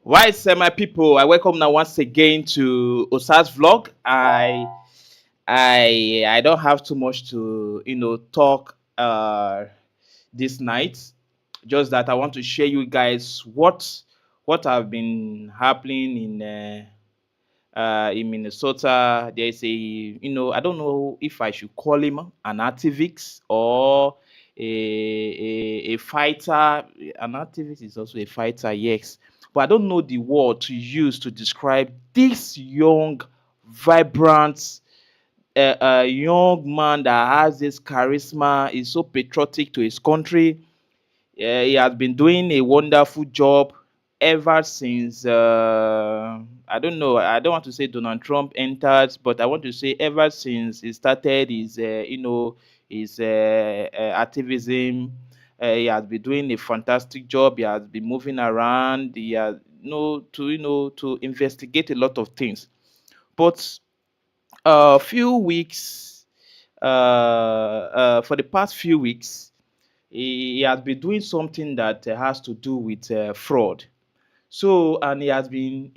Why, sir, my people? I welcome now once again to Osa's vlog. I don't have too much to talk this night. Just that I want to share you guys what have been happening in Minnesota. There's a I don't know if I should call him an activist or a fighter. An activist is also a fighter, yes. But I don't know the word to use to describe this young, vibrant, young man that has this charisma. Is so patriotic to his country. He has been doing a wonderful job ever since I don't know. I don't want to say Donald Trump entered, but I want to say ever since he started his activism. He has been doing a fantastic job. He has been moving around. He has to investigate a lot of things. But a few weeks for the past few weeks he has been doing something that has to do with fraud. So, and he has been,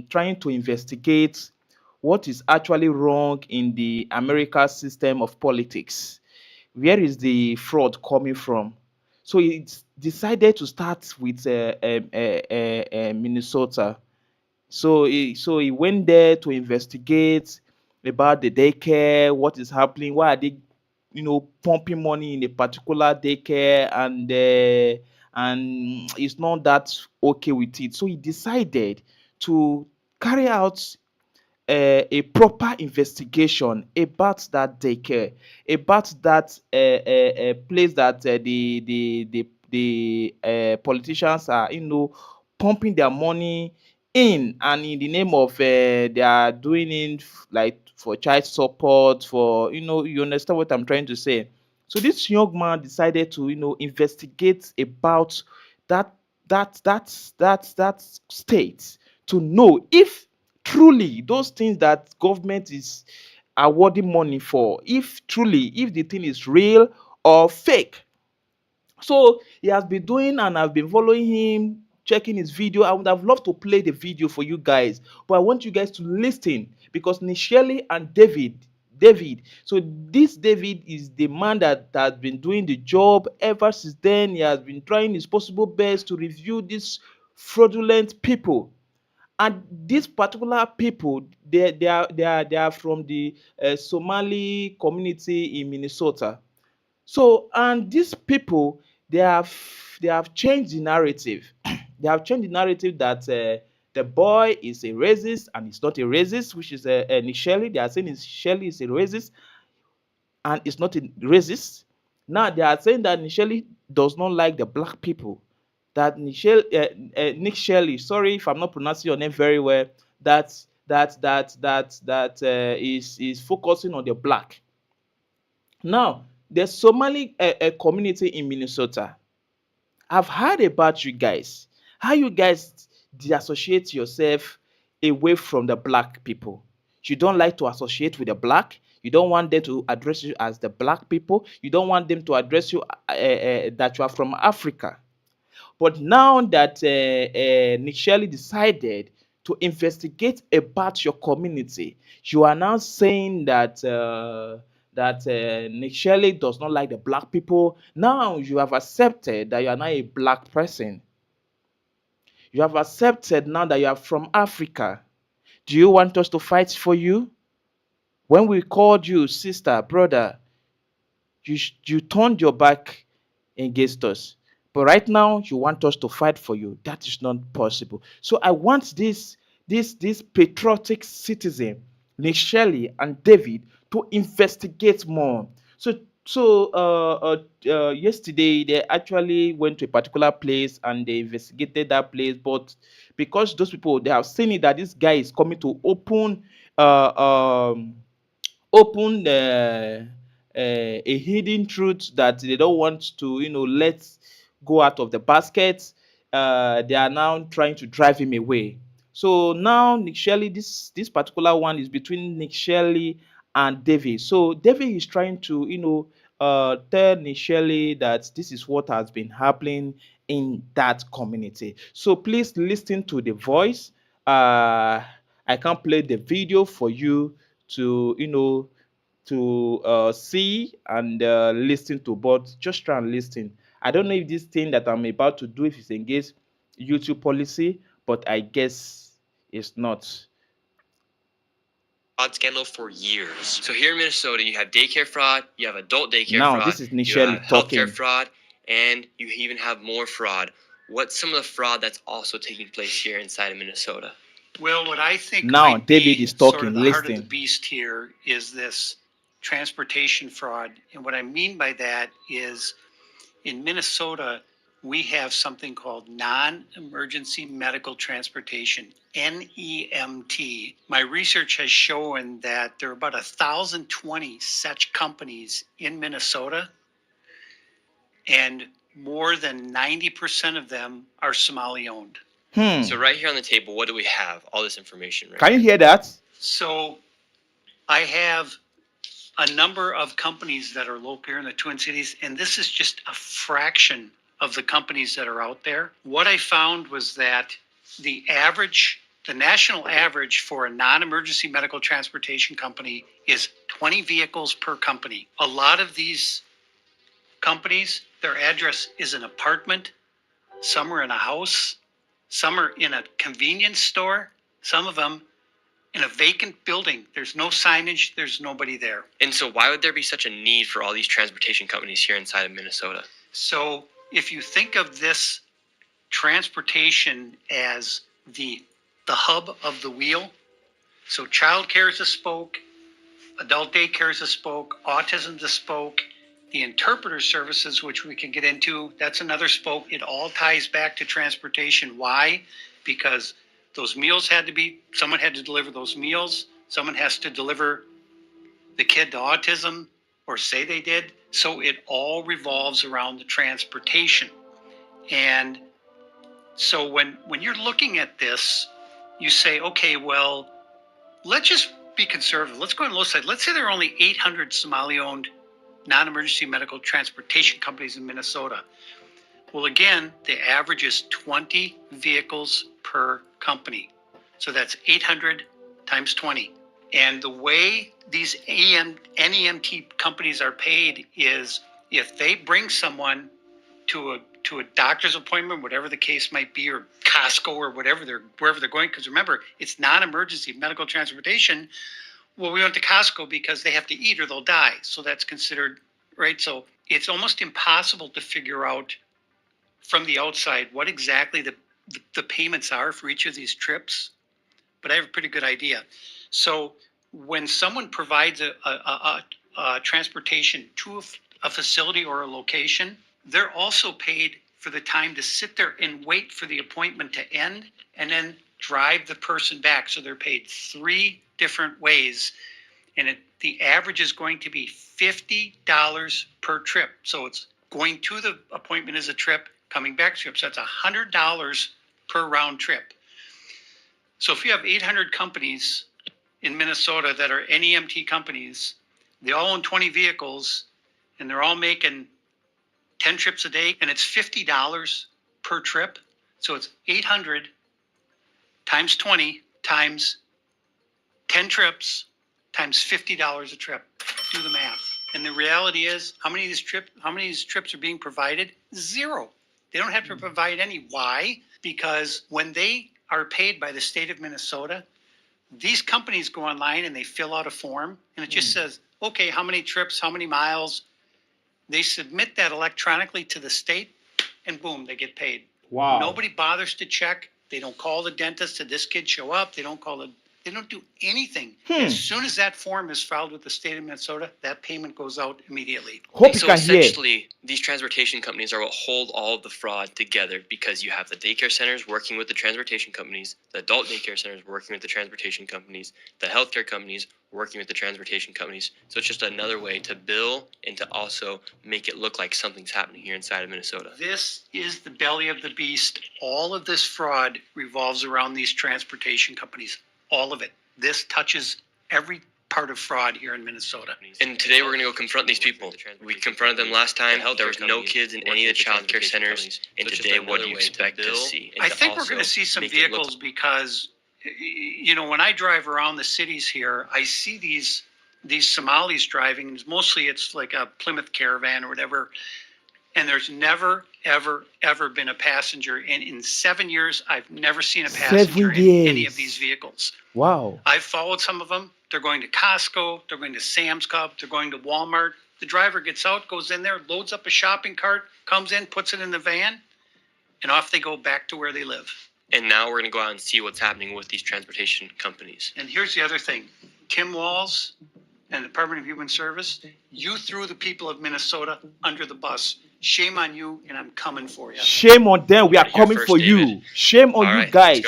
trying to investigate what is actually wrong in the American system of politics. Where is the fraud coming from? So he decided to start with Minnesota. So he went there to investigate about the daycare, what is happening, why are they, pumping money in a particular daycare, and it's not that okay with it. So he decided to carry out a proper investigation about that daycare, about that place that the politicians are, pumping their money in, and in the name of they are doing it like for child support, for you understand what I'm trying to say. So this young man decided to investigate about that that state, to know if truly those things that government is awarding money for, if truly, if the thing is real or fake. So he has been doing, and I've been following him, checking his video. I would have loved to play the video for you guys, but I want you guys to listen, because Nickshirley and David. So this David is the man that has been doing the job ever since then. He has been trying his possible best to review these fraudulent people. And these particular people, they are from the Somali community in Minnesota. So, and these people, they have changed the narrative. They have changed the narrative that the boy is a racist and he's not a racist, which is Nick Shelley. They are saying Shelley is a racist and it's not a racist. Now they are saying that Nick Shelley does not like the black people. That Nick Shelley, sorry if I'm not pronouncing your name very well, that is focusing on the black. Now, the Somali community in Minnesota, I've heard about you guys, how you guys disassociate yourself away from the black people. You don't like to associate with the black. You don't want them to address you as the black people. You don't want them to address you that you are from Africa. But now that Nick Shelley decided to investigate about your community, you are now saying that Nick Shelley does not like the black people. Now you have accepted that you are not a black person. You have accepted now that you are from Africa. Do you want us to fight for you? When we called you sister, brother, you turned your back against us. But right now, you want us to fight for you. That is not possible. So I want this patriotic citizen, Nick Shelley and David, to investigate more. So yesterday they actually went to a particular place and they investigated that place. But because those people, they have seen it that this guy is coming to uh, um, open a hidden truth that they don't want to let go out of the basket. They are now trying to drive him away. So now Nick Shelley, this particular one is between Nick Shelley and David. So David is trying to tell Nick Shelley that this is what has been happening in that community. So please listen to the voice. I can't play the video for you to, to see and listen to, but just try and listen. I don't know if this thing that I'm about to do if it's against YouTube policy, but I guess it's not. Fraud scandal for years. So here in Minnesota, you have daycare fraud, you have adult daycare Now fraud, this is you have Nickshirley healthcare talking. fraud, and you even have more fraud. What's some of the fraud that's also taking place here inside of Minnesota? Well, what I think Now might David be is sort talking. of the heart of the Listen. beast here is this transportation fraud. And what I mean by that is in Minnesota, we have something called non-emergency medical transportation, NEMT. My research has shown that there are about 1,020 such companies in Minnesota, and more than 90% of them are Somali owned. So right here on the table, what do we have? All this information right Can you here. hear that? So I have a number of companies that are local here in the Twin Cities, and this is just a fraction of the companies that are out there. What I found was that the national average for a non-emergency medical transportation company is 20 vehicles per company. A lot of these companies, their address is an apartment, some are in a house, some are in a convenience store, some of them in a vacant building. There's no signage, there's nobody there. And so why would there be such a need for all these transportation companies here inside of Minnesota? So if you think of this transportation as the hub of the wheel, so childcare is a spoke, adult daycare is a spoke, autism is a spoke, the interpreter services, which we can get into, that's another spoke. It all ties back to transportation. Why? Because those meals someone had to deliver those meals. Someone has to deliver the kid to autism, or say they did. So it all revolves around the transportation. And so when you're looking at this, you say, okay, well, let's just be conservative. Let's go on the low side. Let's say there are only 800 Somali-owned non-emergency medical transportation companies in Minnesota. Well, again, the average is 20 vehicles per company. So that's 800 times 20. And the way these NEMT companies are paid is if they bring someone to a doctor's appointment, whatever the case might be, or Costco or wherever they're going, because remember, it's non-emergency medical transportation. Well, we went to Costco because they have to eat or they'll die. So that's considered, right? So it's almost impossible to figure out from the outside what exactly the payments are for each of these trips, but I have a pretty good idea. So when someone provides a transportation to a facility or a location, they're also paid for the time to sit there and wait for the appointment to end and then drive the person back. So they're paid 3 different ways, and the average is going to be $50 per trip. So it's going to the appointment as a trip, coming back trip. So that's $100 per round trip. So if you have 800 companies in Minnesota that are NEMT companies, they all own 20 vehicles, and they're all making 10 trips a day, and it's $50 per trip. So it's 800 times 20 times 10 trips times $50 a trip. Do the math. And the reality is, how many of these trips are being provided? 0. They don't have to provide any. Why? Because when they are paid by the state of Minnesota, these companies go online and they fill out a form, and it just says, okay, how many trips, how many miles. They submit that electronically to the state, and boom, they get paid. Wow. Nobody bothers to check. They don't call the dentist. Did this kid show up? They don't do anything. As soon as that form is filed with the state of Minnesota, that payment goes out immediately. Hope you So can hear. essentially, these transportation companies are what hold all of the fraud together, because you have the daycare centers working with the transportation companies, the adult daycare centers working with the transportation companies, the healthcare companies working with the transportation companies. So it's just another way to bill and to also make it look like something's happening here inside of Minnesota. This is the belly of the beast. All of this fraud revolves around these transportation companies. All of it. This touches every part of fraud here in Minnesota. And today we're going to go confront these people. We confronted them last time. There was no kids in any of the child care centers. And today, what do you expect to see? I think we're going to see some vehicles because, you know, when I drive around the cities here, I see these Somalis driving. And mostly it's like a Plymouth Caravan or whatever. And there's never, ever been a passenger. And in 7 years, I've never seen a passenger in any of these vehicles. Wow. I've followed some of them. They're going to Costco. They're going to Sam's Club. They're going to Walmart. The driver gets out, goes in there, loads up a shopping cart, comes in, puts it in the van, and off they go back to where they live. And now we're going to go out and see what's happening with these transportation companies. And here's the other thing. Tim Walz and the Department of Human Service, you threw the people of Minnesota under the bus. Shame on you, and I'm coming for you. Shame on them. We are coming for you. Shame on you guys.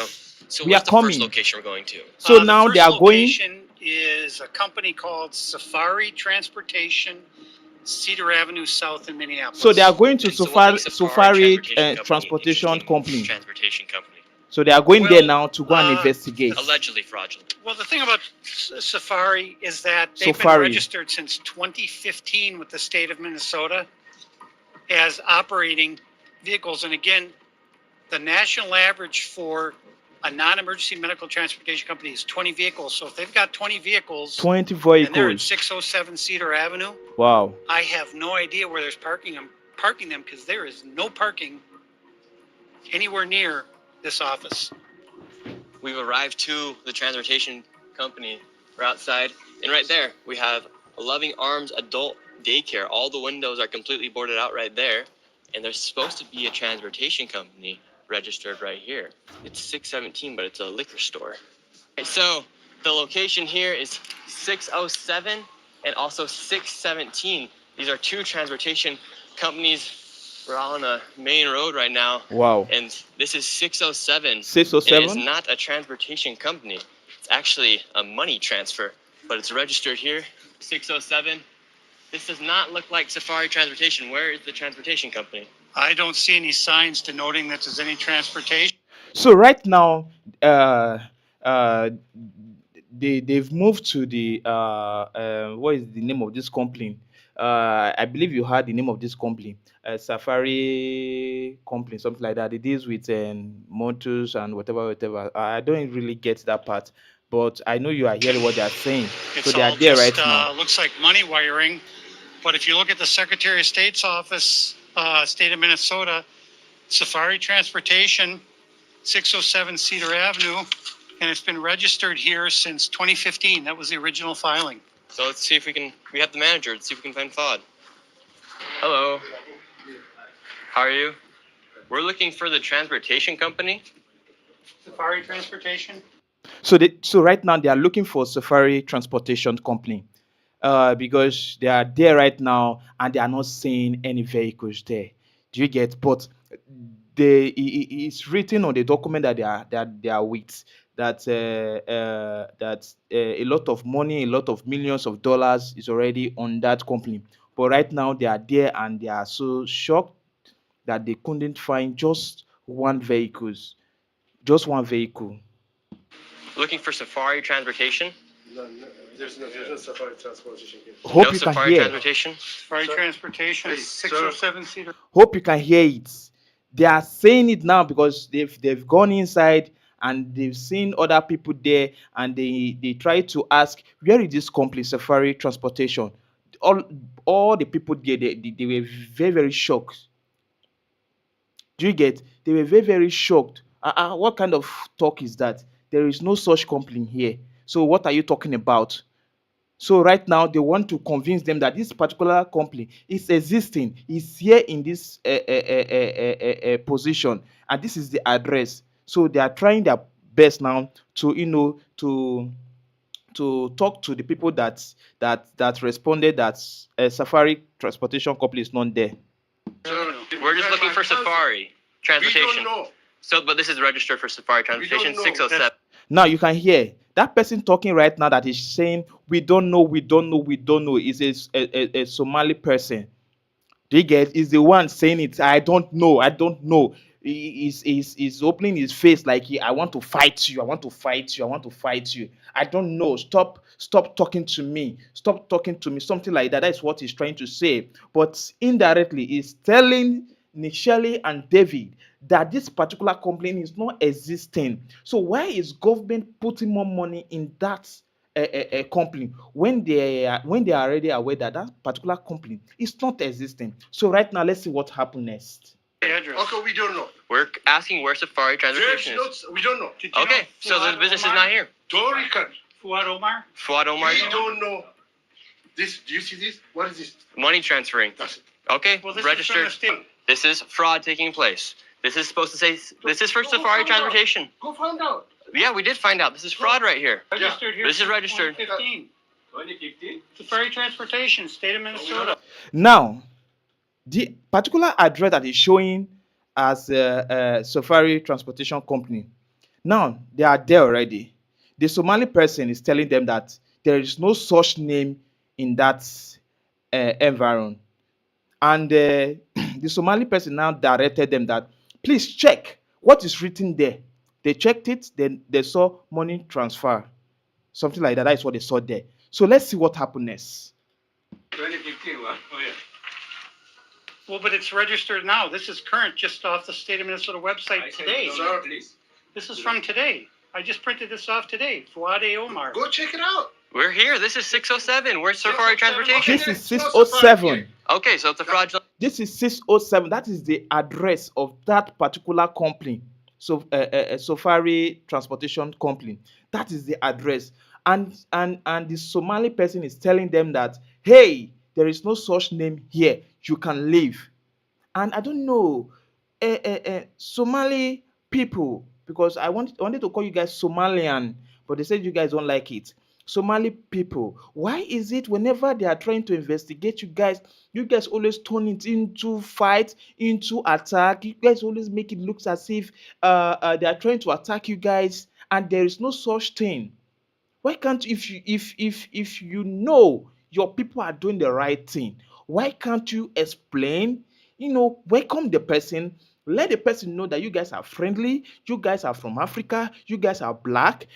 So we are what's the coming. First location we're going to? So now they are going. Location is a company called Safari Transportation, Cedar Avenue South in Minneapolis. So they are going to And so Safari, what makes Safari Transportation Company. Transportation company. So they are going there now to go and investigate. Allegedly fraudulent. Well, the thing about Safari is that they've been registered since 2015 with the state of Minnesota as operating vehicles. And again, the national average for a non-emergency medical transportation company is 20 vehicles. So if they've got 20 vehicles, 20 and they're at vehicles. 607 Cedar Avenue, Wow. I have no idea where there's parking them because there is no parking anywhere near this office. We've arrived to the transportation company. We're outside, and right there we have a Loving Arms adult daycare. All the windows are completely boarded out right there, and there's supposed to be a transportation company registered right here. It's 617, but it's a liquor store. Okay, so the location here is 607 and also 617. These are two transportation companies. We're on a main road right now. Wow. And this is 607. 607? It is not a transportation company. It's actually a money transfer, but it's registered here, 607. This does not look like Safari Transportation. Where is the transportation company? I don't see any signs denoting that there's any transportation. So right now, they've moved to the what is the name of this company? I believe you heard the name of this company, Safari Company, something like that. It deals with motors and whatever. I don't really get that part, but I know you are hearing what they are saying. It's so they are all there just, right now. looks like money wiring. But if you look at the Secretary of State's office, state of Minnesota, Safari Transportation, 607 Cedar Avenue, and it's been registered here since 2015. That was the original filing. So let's see if we have the manager. Let's see if we can find Fod. Hello. How are you? We're looking for the transportation company. Safari Transportation? So right now they are looking for Safari Transportation Company. Because they are there right now and they are not seeing any vehicles there. Do you get? But it's written on the document that they are with that a lot of money, a lot of millions of dollars is already on that company. But right now they are there and they are so shocked that they couldn't find just one vehicle. Looking for Safari Transportation. There's no Safari Transportation here. Hope No you can Safari hear. Transportation. Safari Transportation, 607 Cedar. Hope you can hear it. They are saying it now because they've gone inside and they've seen other people there and they try to ask where is this company Safari Transportation. All the people there they were very shocked. Do you get? They were very shocked. What kind of talk is that? There is no such company here. So what are you talking about? So right now they want to convince them that this particular company is existing, is here in this position, and this is the address. So they are trying their best now to to talk to the people that responded that Safari Transportation Company is not there. We're just looking for Safari Transportation. We don't know. So, but this is registered for Safari Transportation, know. 607. Now you can hear that person talking right now that is saying we don't know is a Somali person. Do you get? Is the one saying it? I don't know. He's opening his face like I want to fight you, I want to fight you, I want to fight you. I don't know. Stop talking to me. Stop talking to me. Something like that. That's what he's trying to say. But indirectly, he's telling Nickshirley and David that this particular complaint is not existing. So why is government putting more money in that company when they are already aware that that particular company is not existing? So right now, let's see what happens next. Address. Okay, we don't know. We're asking where Safari Transportation There's is. no, we don't know. Did you Okay, know so the Fuad business is Omar? not here. Don't record. Fuad Omar? Fuad Omar, We don't know. This, do you see this? What is this? money transferring. That's it. Okay, Well, this registered. is from the state. This is fraud taking place. This is supposed to say this is for Safari Transportation. Go find out. Yeah, we did find out. This is fraud right here. Registered here. This is since registered. 2015. 2015? Safari Transportation, state of Minnesota. Now, the particular address that is showing as Safari Transportation Company, now they are there already. The Somali person is telling them that there is no such name in that environment, and the Somali person now directed them that please check what is written there. They checked it, then they saw money transfer, something like that. That is what they saw there. So let's see what happened next. 2015, what? Oh, yeah. Well, but it's registered now. This is current, just off the state of Minnesota website today. Sir, This is from today. I just printed this off today. Fuad Omar. go check it out. We're here. This is 607. Where's Safari 607. Transportation? This is It's not 607. Okay, so it's a fraudulent. This is 607. That is the address of that particular company. So Safari Transportation Company. That is the address. And the Somali person is telling them that, hey, there is no such name here. You can leave. And I don't know, Somali people, because wanted to call you guys Somalian, but they said you guys don't like it. Somali people, why is it whenever they are trying to investigate you guys always turn it into fight, into attack? You guys always make it look as if they are trying to attack you guys, and there is no such thing. Why can't, if you know your people are doing the right thing, why can't you explain, welcome the person, let the person know that you guys are friendly, you guys are from Africa, you guys are black.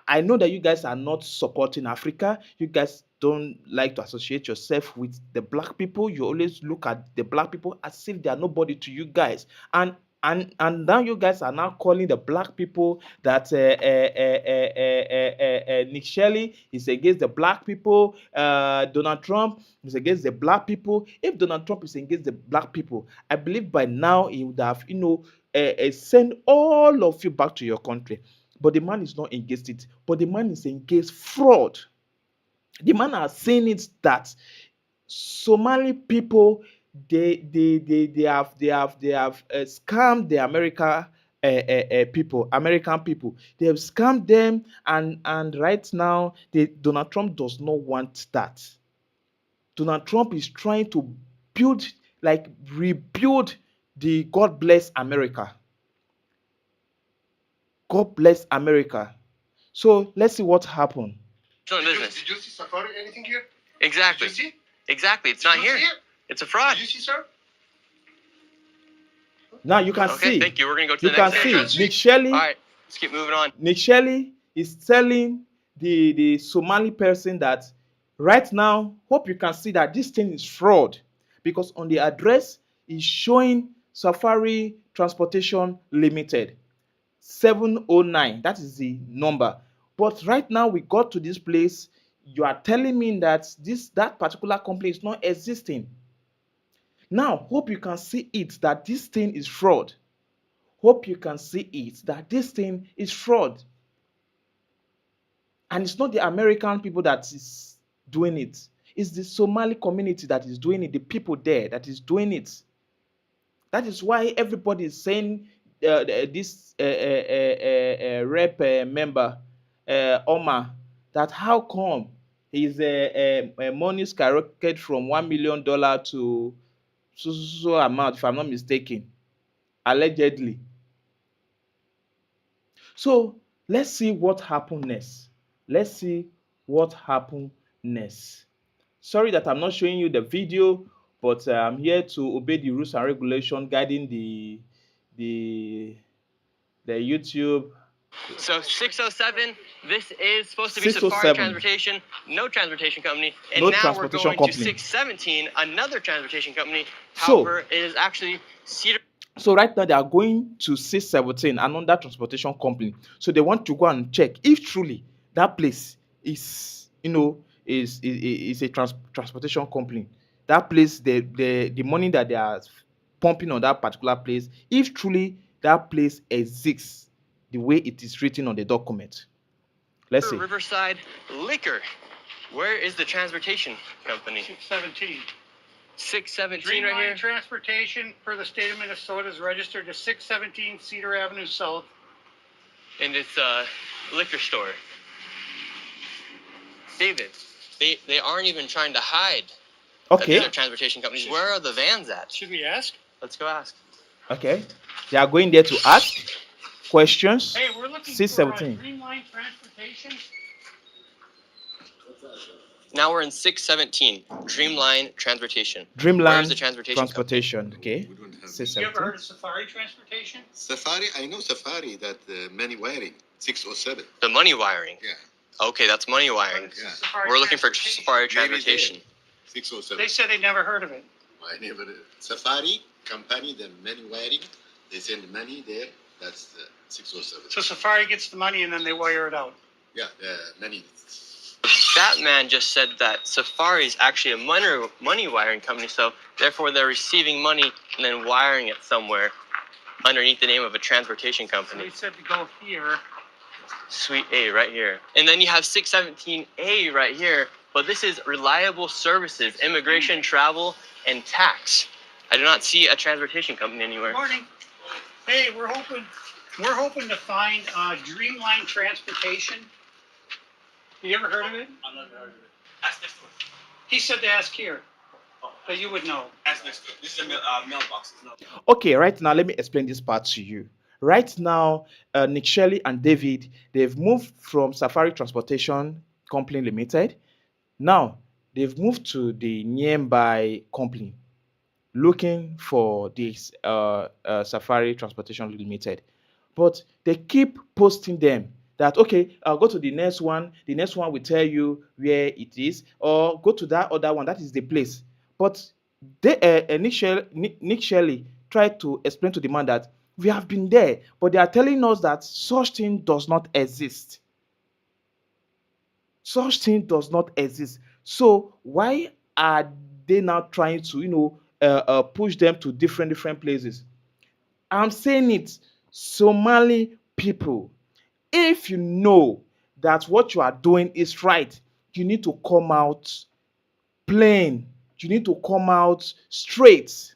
I know that you guys are not supporting Africa, you guys don't like to associate yourself with the black people, you always look at the black people as if they are nobody to you guys. And now you guys are now calling the black people that Nickshirley is against the black people, Donald Trump is against the black people. If Donald Trump is against the black people, I believe by now he would have, send all of you back to your country. But the man is not against it. But the man is against fraud. The man has saying it that Somali people, they have scammed the American people. They have scammed them, and right now Donald Trump does not want that. Donald Trump is trying to rebuild the God bless America. God bless America. So let's see what happened. Business. Did you see Safari anything here? Exactly. Did you see? Exactly. It's Did not you here. see it? It's a fraud. Did you see, sir? Now you can Okay, see. thank you. We're gonna go to You the can next see. address. Nickshirley. All right, let's keep moving on. Nickshirley is telling the Somali person that right now, hope you can see that this thing is fraud, because on the address is showing Safari Transportation Limited 709. That is the number. But right now we got to this place. You are telling me that that particular company is not existing. Now, hope you can see it that this thing is fraud. Hope you can see it that this thing is fraud. And it's not the American people that is doing it. It's the Somali community that is doing it, the people there that is doing it. That is why everybody is saying this rep member, Omar, that how come his money skyrocketed from $1 million to so amount, if I'm not mistaken, allegedly. So let's see what happened next. Let's see what happened next. Sorry that I'm not showing you the video, but I'm here to obey the rules and regulation guiding the YouTube. So 607, this is supposed to be Safari 607. Transportation, no transportation company. And No now transportation we're going company. to 617, another transportation company. So- However, it is actually Cedar. So right now they are going to 617, another transportation company. So they want to go and check if truly that place is, is a transportation company. That place, the money that they are pumping on that particular place, if truly that place exists the way it is written on the document. Let's see. Riverside Liquor. Where is the transportation company? 617. 617 right here. Dreamline Transportation for the state of Minnesota is registered to 617 Cedar Avenue South. And it's a liquor store. David, they aren't even trying to hide that Okay. these are transportation companies. Where are the vans at? Should we ask? Let's go ask. Okay. They are going there to ask questions. Hey, we're looking 617. for Dreamline Transportation. Now we're in 617, Dreamline Transportation. Dreamland Where's the transportation Transportation. Okay. We don't have You ever 617. heard of Safari Transportation? Safari. I know Safari. That money wiring 607. The money wiring. Yeah. Okay, that's money wiring. Yeah. Safari We're looking for Transportation. Safari Maybe Transportation. 607. They said they never heard of it. I never. Safari company, the money wiring. They send money there. That's the 607. So Safari gets the money and then they wire it out. Yeah, the money. That man just said that Safari is actually a money wiring company, so therefore they're receiving money and then wiring it somewhere underneath the name of a transportation So company. they said to go here. Suite A right here. And then you have 617A right here, but this is reliable services, immigration, travel, and tax. I do not see a transportation company anywhere. Morning. Hey, we're hoping to find Dreamline Transportation. You ever heard of it? I'm not heard of it. Ask next door. He said to ask here, but you would know. Ask next door. This is a mailbox. It's not. Okay, right now let me explain this part to you. Right now, Nickshirley and David, they've moved from Safari Transportation Company Limited. Now they've moved to the nearby company, looking for this Safari Transportation Limited. But they keep posting them that okay, go to the next one. The next one will tell you where it is, or go to that other one. That is the place. But they Nick Shelley tried to explain to the man that we have been there, but they are telling us that such thing does not exist. Such thing does not exist. So why are they now trying to push them to different places? I'm saying it, Somali people, if you know that what you are doing is right, you need to come out plain. You need to come out straight.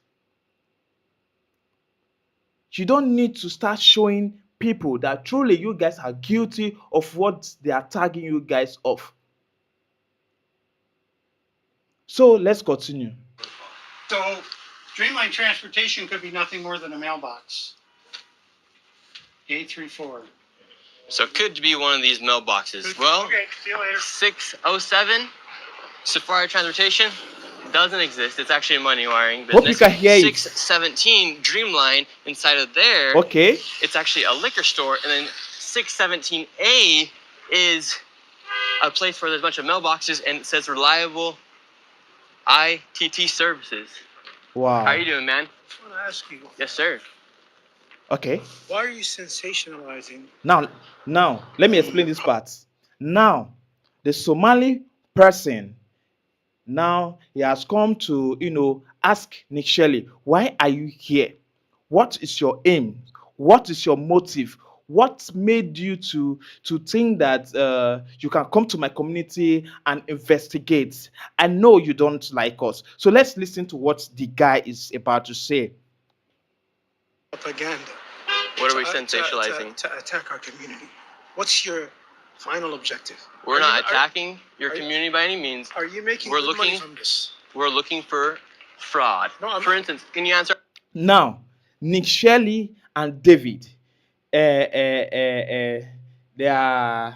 You don't need to start showing people that truly you guys are guilty of what they are tagging you guys off. So let's continue. So Dreamline Transportation could be nothing more than a mailbox. 834. So it could be one of these mailboxes. Well, Okay, see you later. 607, Safari Transportation, doesn't exist. It's actually a money wiring Hope business. you can hear it. 617, Dreamline, inside of there, Okay. it's actually a liquor store. And then 617A is a place where there's a bunch of mailboxes and it says reliable ITT services. Wow. How are you doing, man? I want to ask you, Yes, sir. Okay. why are you sensationalizing? Now, let me explain this part. Now, the Somali person, now he has come to, ask Nick Shelley, why are you here? What is your aim? What is your motive? What made you to think that you can come to my community and investigate? I know you don't like us. So let's listen to what the guy is about to say. Propaganda. What are we to- sensationalizing? To attack our community. What's your final objective? We're Are not you- attacking your are you- community by any means. Are you making We're good money looking- from this? We're looking for fraud. No, I'm For not. instance, can you answer? Now, Nick Shelley and David, they are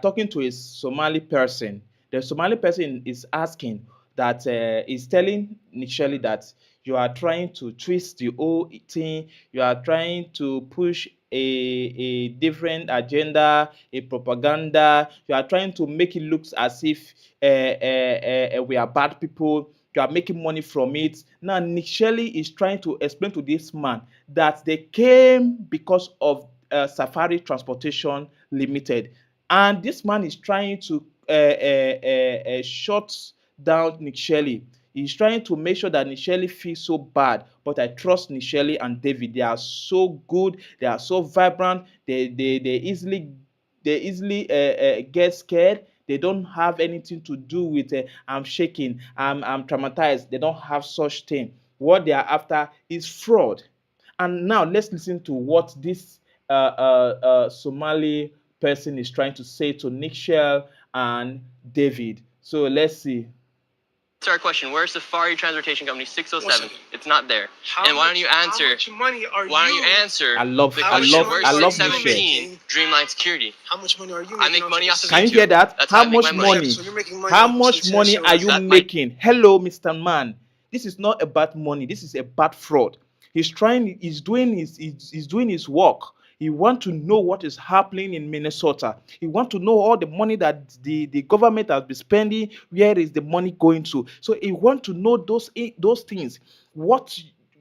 talking to a Somali person. The Somali person is asking that is telling Nick Shelley that You are trying to twist the whole thing. You are trying to push a different agenda, a propaganda. You are trying to make it look as if we are bad people. You are making money from it. Now, Nickshirley is trying to explain to this man that they came because of Safari Transportation Limited. And this man is trying to shut down Nickshirley. He's trying to make sure that Nickshirley feels so bad. But I trust Nickshirley and David. They are so good. They are so vibrant. They easily get scared. They don't have anything to do with I'm shaking, I'm traumatized. They don't have such thing. What they are after is fraud. And now let's listen to what this Somali person is trying to say to Nickshell and David. So let's see. Answer our question. Where's Safari Transportation Company 607? second. It's not there. How And why don't you answer? How much money are Why don't you? you answer I love the I question? love Where's I love Nickshell. Nickshell. 617 Dreamline Security? How much money are you making? I make money off of Can you YouTube. hear that? That's How how I make much my money. money? So you're making money How off of much some money session are with you that, like- making? Hello, Mr. Man. This is not about money. This is about fraud. He's doing his work. He want to know what is happening in Minnesota. He want to know all the money that the government has been spending. Where is the money going to? So he want to know those things. What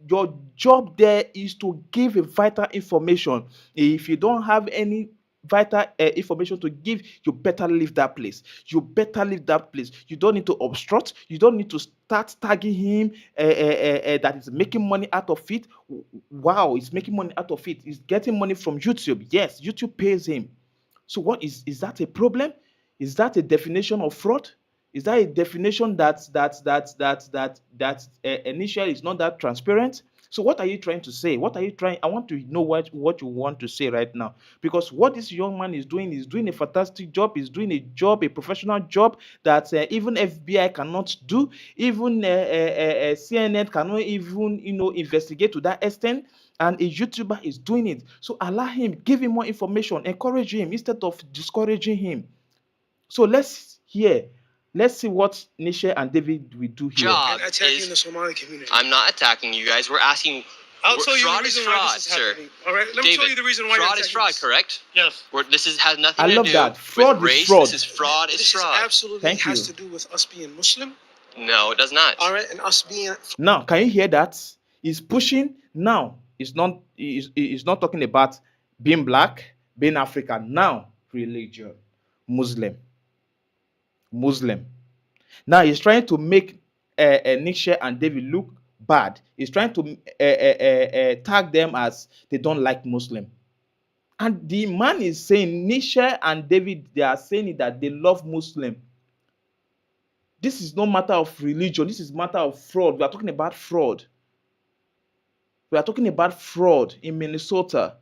your job there is to give a vital information. If you don't have any vital information to give, you better leave that place. You better leave that place. You don't need to obstruct. You don't need to start tagging him that is making money out of it. Wow, he's making money out of it. He's getting money from YouTube. Yes, YouTube pays him. So what is that a problem? Is that a definition of fraud? Is that a definition that initially is not that transparent? So what are you trying to say? What are you trying? I want to know what you want to say right now. Because what this young man is doing a fantastic job. He's doing a professional job that even FBI cannot do. Even CNN cannot even investigate to that extent. And a YouTuber is doing it. So allow him, give him more information, encourage him instead of discouraging him. So let's hear. Let's see what Nisha and David will do here. Job and attacking is. the Somali community. I'm not attacking you guys. We're asking. I'll tell you the fraud is reason why fraud, this is sir. happening. All right, let me tell David, you the reason why fraud you're is attacking fraud, this. correct? Yes. This has nothing I to love do that. Fraud with is race. fraud. This is fraud. Is This is fraud. absolutely Thank has you. to do with us being Muslim. No, it does not. All right, and us being Now, can you hear that? He's pushing now. He's not talking about being black, being African. Now, religion, Muslim. Now he's trying to make Nickshare and David look bad. He's trying to tag them as they don't like Muslim. And the man is saying, Nickshare and David, they are saying that they love Muslim. This is no matter of religion. This is matter of fraud. We are talking about fraud. We are talking about fraud in Minnesota.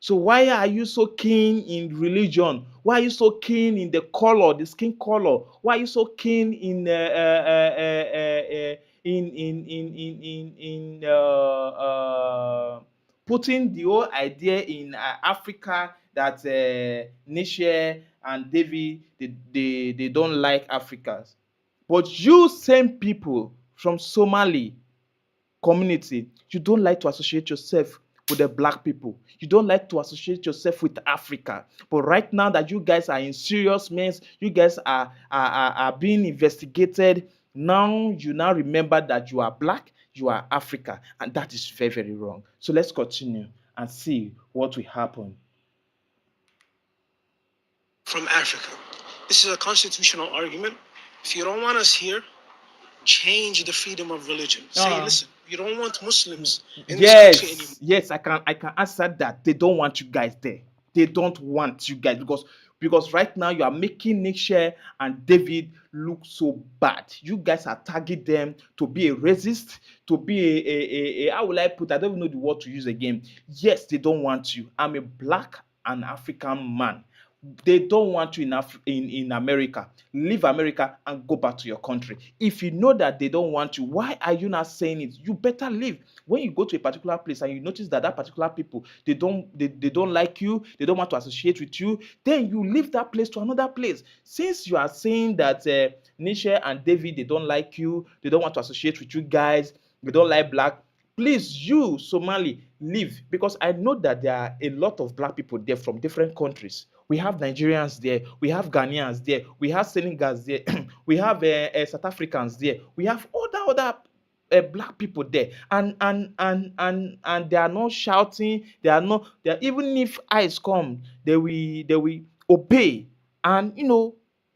So why are you so keen in religion? Why are you so keen in the color, the skin color? Why are you so keen in putting the whole idea in Africa that Nisha and David they don't like Africans, but you same people from Somali community, you don't like to associate yourself with the black people. You don't like to associate yourself with Africa. But right now that you guys are in serious mess, you guys are being investigated. Now you now remember that you are black, you are Africa, and that is very, very wrong. So let's continue and see what will happen. from Africa. This is a constitutional argument. If you don't want us here, change the freedom of religion. Say, listen, you don't want Muslims in this country anymore. Yes, I can answer that. They don't want you guys there. They don't want you guys because right now you are making Nickshare and David look so bad. You guys are targeting them to be a racist, to be a how will I put? I don't even know the word to use again. Yes, they don't want you. I'm a black and African man. They don't want you in America. Leave America and go back to your country. If you know that they don't want you, why are you not saying it? You better leave. When you go to a particular place and you notice that that particular people, they don't like you, they don't want to associate with you, then you leave that place to another place. Since you are saying that Nisha and David, they don't like you, they don't want to associate with you guys, they don't like black, please, you Somali, leave, because I know that there are a lot of black people there from different countries. We have Nigerians there, we have Ghanaians there, we have Senegals there, we have South Africans there, we have other black people there, and they are not shouting, they are not, they are, even if eyes come, they will obey. And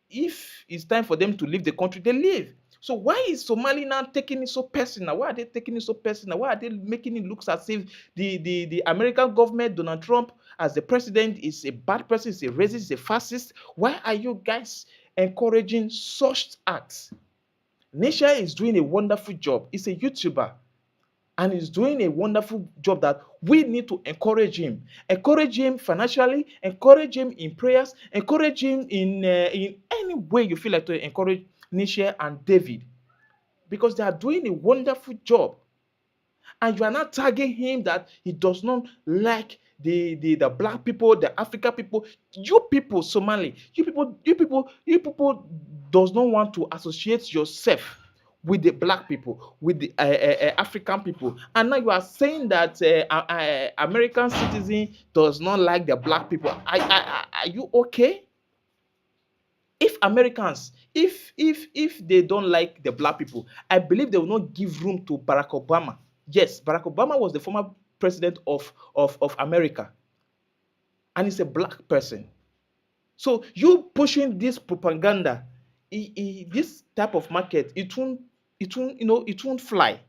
if it's time for them to leave the country, they leave. So why is Somali now taking it so personal? Why are they taking it so personal? Why are they making it look as if the American government, Donald Trump, as the president, is a bad person, is a racist, is a fascist? Why are you guys encouraging such acts? Nisha is doing a wonderful job. He's a YouTuber and he's doing a wonderful job that we need to encourage him. Encourage him financially, encourage him in prayers, encourage him in any way you feel like to encourage Nisha and David, because they are doing a wonderful job. And you are not tagging him that he does not like the black people, the African people. You people, Somali, you people does not want to associate yourself with the black people, with the African people, and now you are saying that American citizen does not like the black people. Are you okay? If Americans, if they don't like the black people, I believe they will not give room to Barack Obama. Yes, Barack Obama was the former president of America, and he's a black person. So you pushing this propaganda, this type of market, it won't fly.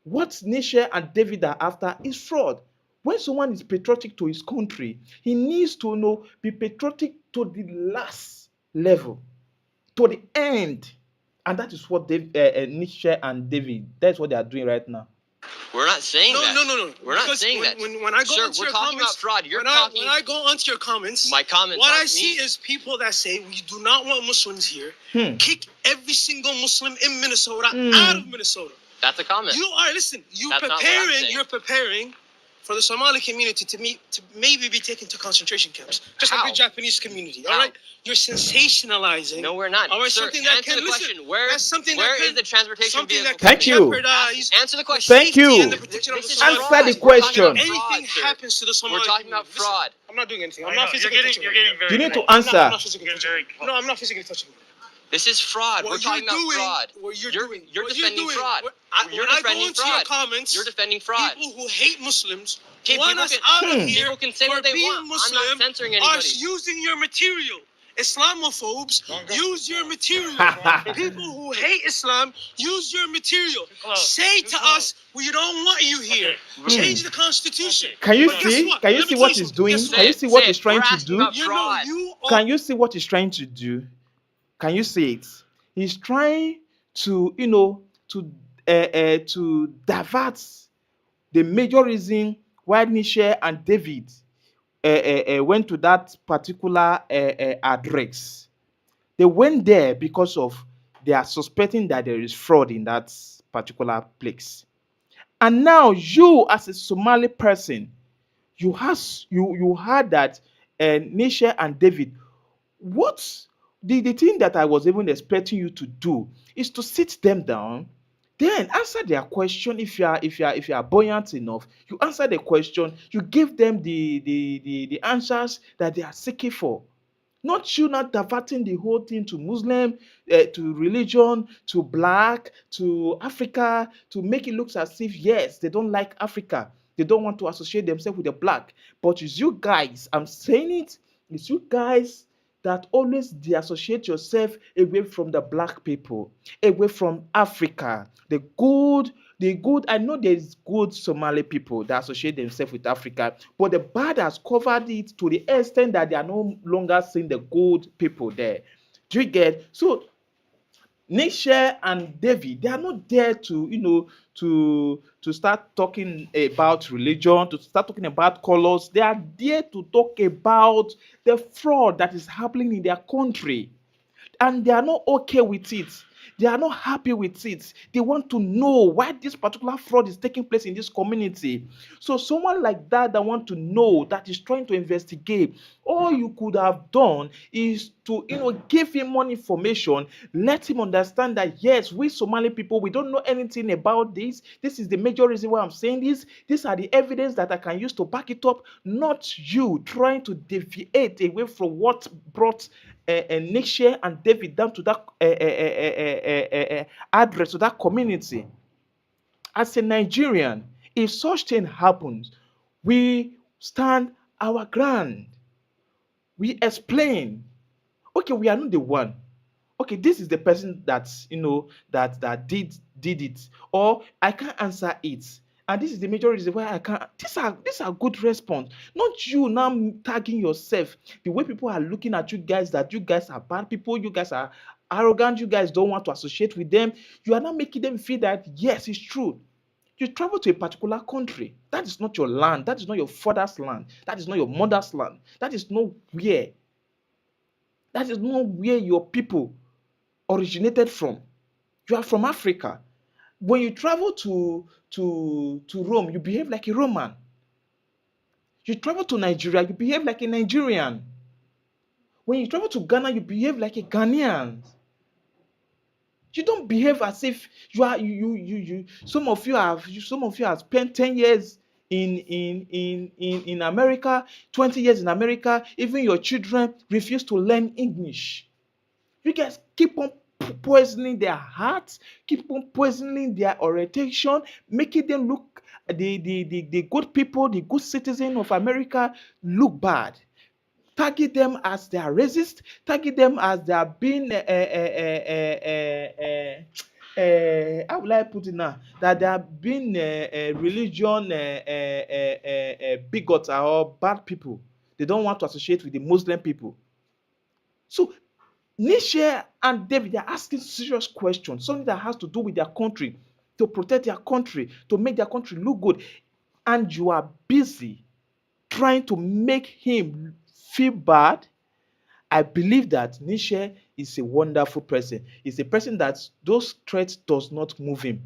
What Nisha and David are after is fraud. When someone is patriotic to his country, he needs to be patriotic to the last level, to the end. And that is what Nisha and David, that's what they are doing right now. We're not saying No, that. no, no, no. We're not Because saying that. When I go Sir, onto we're your talking comments, about fraud. You're when talking. I go onto your comments, My comments. what I not see me. is people that say we do not want Muslims here. Hmm. Kick every single Muslim in Minnesota Hmm. out of Minnesota. That's a comment. You are listen. That's not what I'm saying. You're preparing for the Somali community to maybe be taken to concentration camps, just How? like the Japanese community. All How? right, you're sensationalizing. No, we're not. All right, Sir, something that answer can the listen. question. Where That's something where that can, is the transportation something vehicle? that can Thank you. jeopardize Answer the the question. Thank safety you. and the protection of the This is Somali Answer fraud. the community. We're talking about question. fraud, Anything sir. happens to the Somali We're talking about community, listen, fraud. I'm not doing anything. I I'm know, not physically touching you're you. getting very. You need to close. answer. I'm not physically You're touching very you. close. No, I'm not physically touching you. This is fraud. What We're talking you're about doing, fraud. what you're You're doing, you're what defending doing, fraud. when You're I go defending into your fraud. comments, You're defending fraud. people who hate Muslims Okay, want people us can- out of Hmm. here People can say for what they being want. I'm Muslim, not censoring are anybody. using your material. Islamophobes use your material. People who hate Islam use your material. close. Say Too to close. us, we don't want you here. Change the constitution. Can you But guess see? what? Can you Let me see tell what you he's something. doing? Guess Can you what? see what Say he's it. trying We're to asking do? about You know, fraud. you are Can you see what he's trying to do? Can you see it? He's trying to, to divert the major reason why Nisha and David went to that particular address. They went there because of they are suspecting that there is fraud in that particular place. And now you, as a Somali person, you heard that Nisha and David, what the thing that I was even expecting you to do is to sit them down, then answer their question. If you are buoyant enough, you answer the question, you give them the answers that they are seeking for. Not you not diverting the whole thing to Muslim, to religion, to black, to Africa, to make it look as if, yes, they don't like Africa. They don't want to associate themselves with the black. But it's you guys, I'm saying it's you guys that always de-associate yourself away from the black people, away from Africa. The good, I know there's good Somali people that associate themselves with Africa, but the bad has covered it to the extent that they are no longer seeing the good people there. Do you get? So Nickshirley and David, they are not there to, to start talking about religion, to start talking about colors. They are there to talk about the fraud that is happening in their country, and they are not okay with it. They are not happy with it. They want to know why this particular fraud is taking place in this community. So someone like that want to know, that is trying to investigate, all you could have done is to, give him more information, let him understand that yes, we Somali people, we don't know anything about this. This is the major reason why I'm saying this. These are the evidence that I can use to back it up. Not you trying to deviate away from what brought Nickshirley and David down to that address, to that community. As a Nigerian, if such thing happens, we stand our ground. We explain. Okay, we are not the one. Okay, this is the person that's, that did it, or I can't answer it, and this is the major reason why I can't. These are good response. Not you now tagging yourself. The way people are looking at you guys, that you guys are bad people, you guys are arrogant, you guys don't want to associate with them. You are not making them feel that yes, it's true. You travel to a particular country. That is not your land. That is not your father's land. That is not your mother's land. That is not where. That is not where your people originated from. You are from Africa. When you travel to Rome, you behave like a Roman. You travel to Nigeria, you behave like a Nigerian. When you travel to Ghana, you behave like a Ghanaian. You don't behave as if you are you some of you have spent 10 years in America, 20 years in America. Even your children refuse to learn English. You guys keep on poisoning their hearts, keep on poisoning their orientation, making them look, the good people, the good citizen of America, look bad. Target them as they are racist, target them as they are being how will I put it now? That they are being religion bigots or bad people. They don't want to associate with the Muslim people. So Nickshirley and David, they are asking serious questions, something that has to do with their country, to protect their country, to make their country look good. And you are busy trying to make him feel bad. I believe that Nickshirley is a wonderful person. He's a person that those threats does not move him.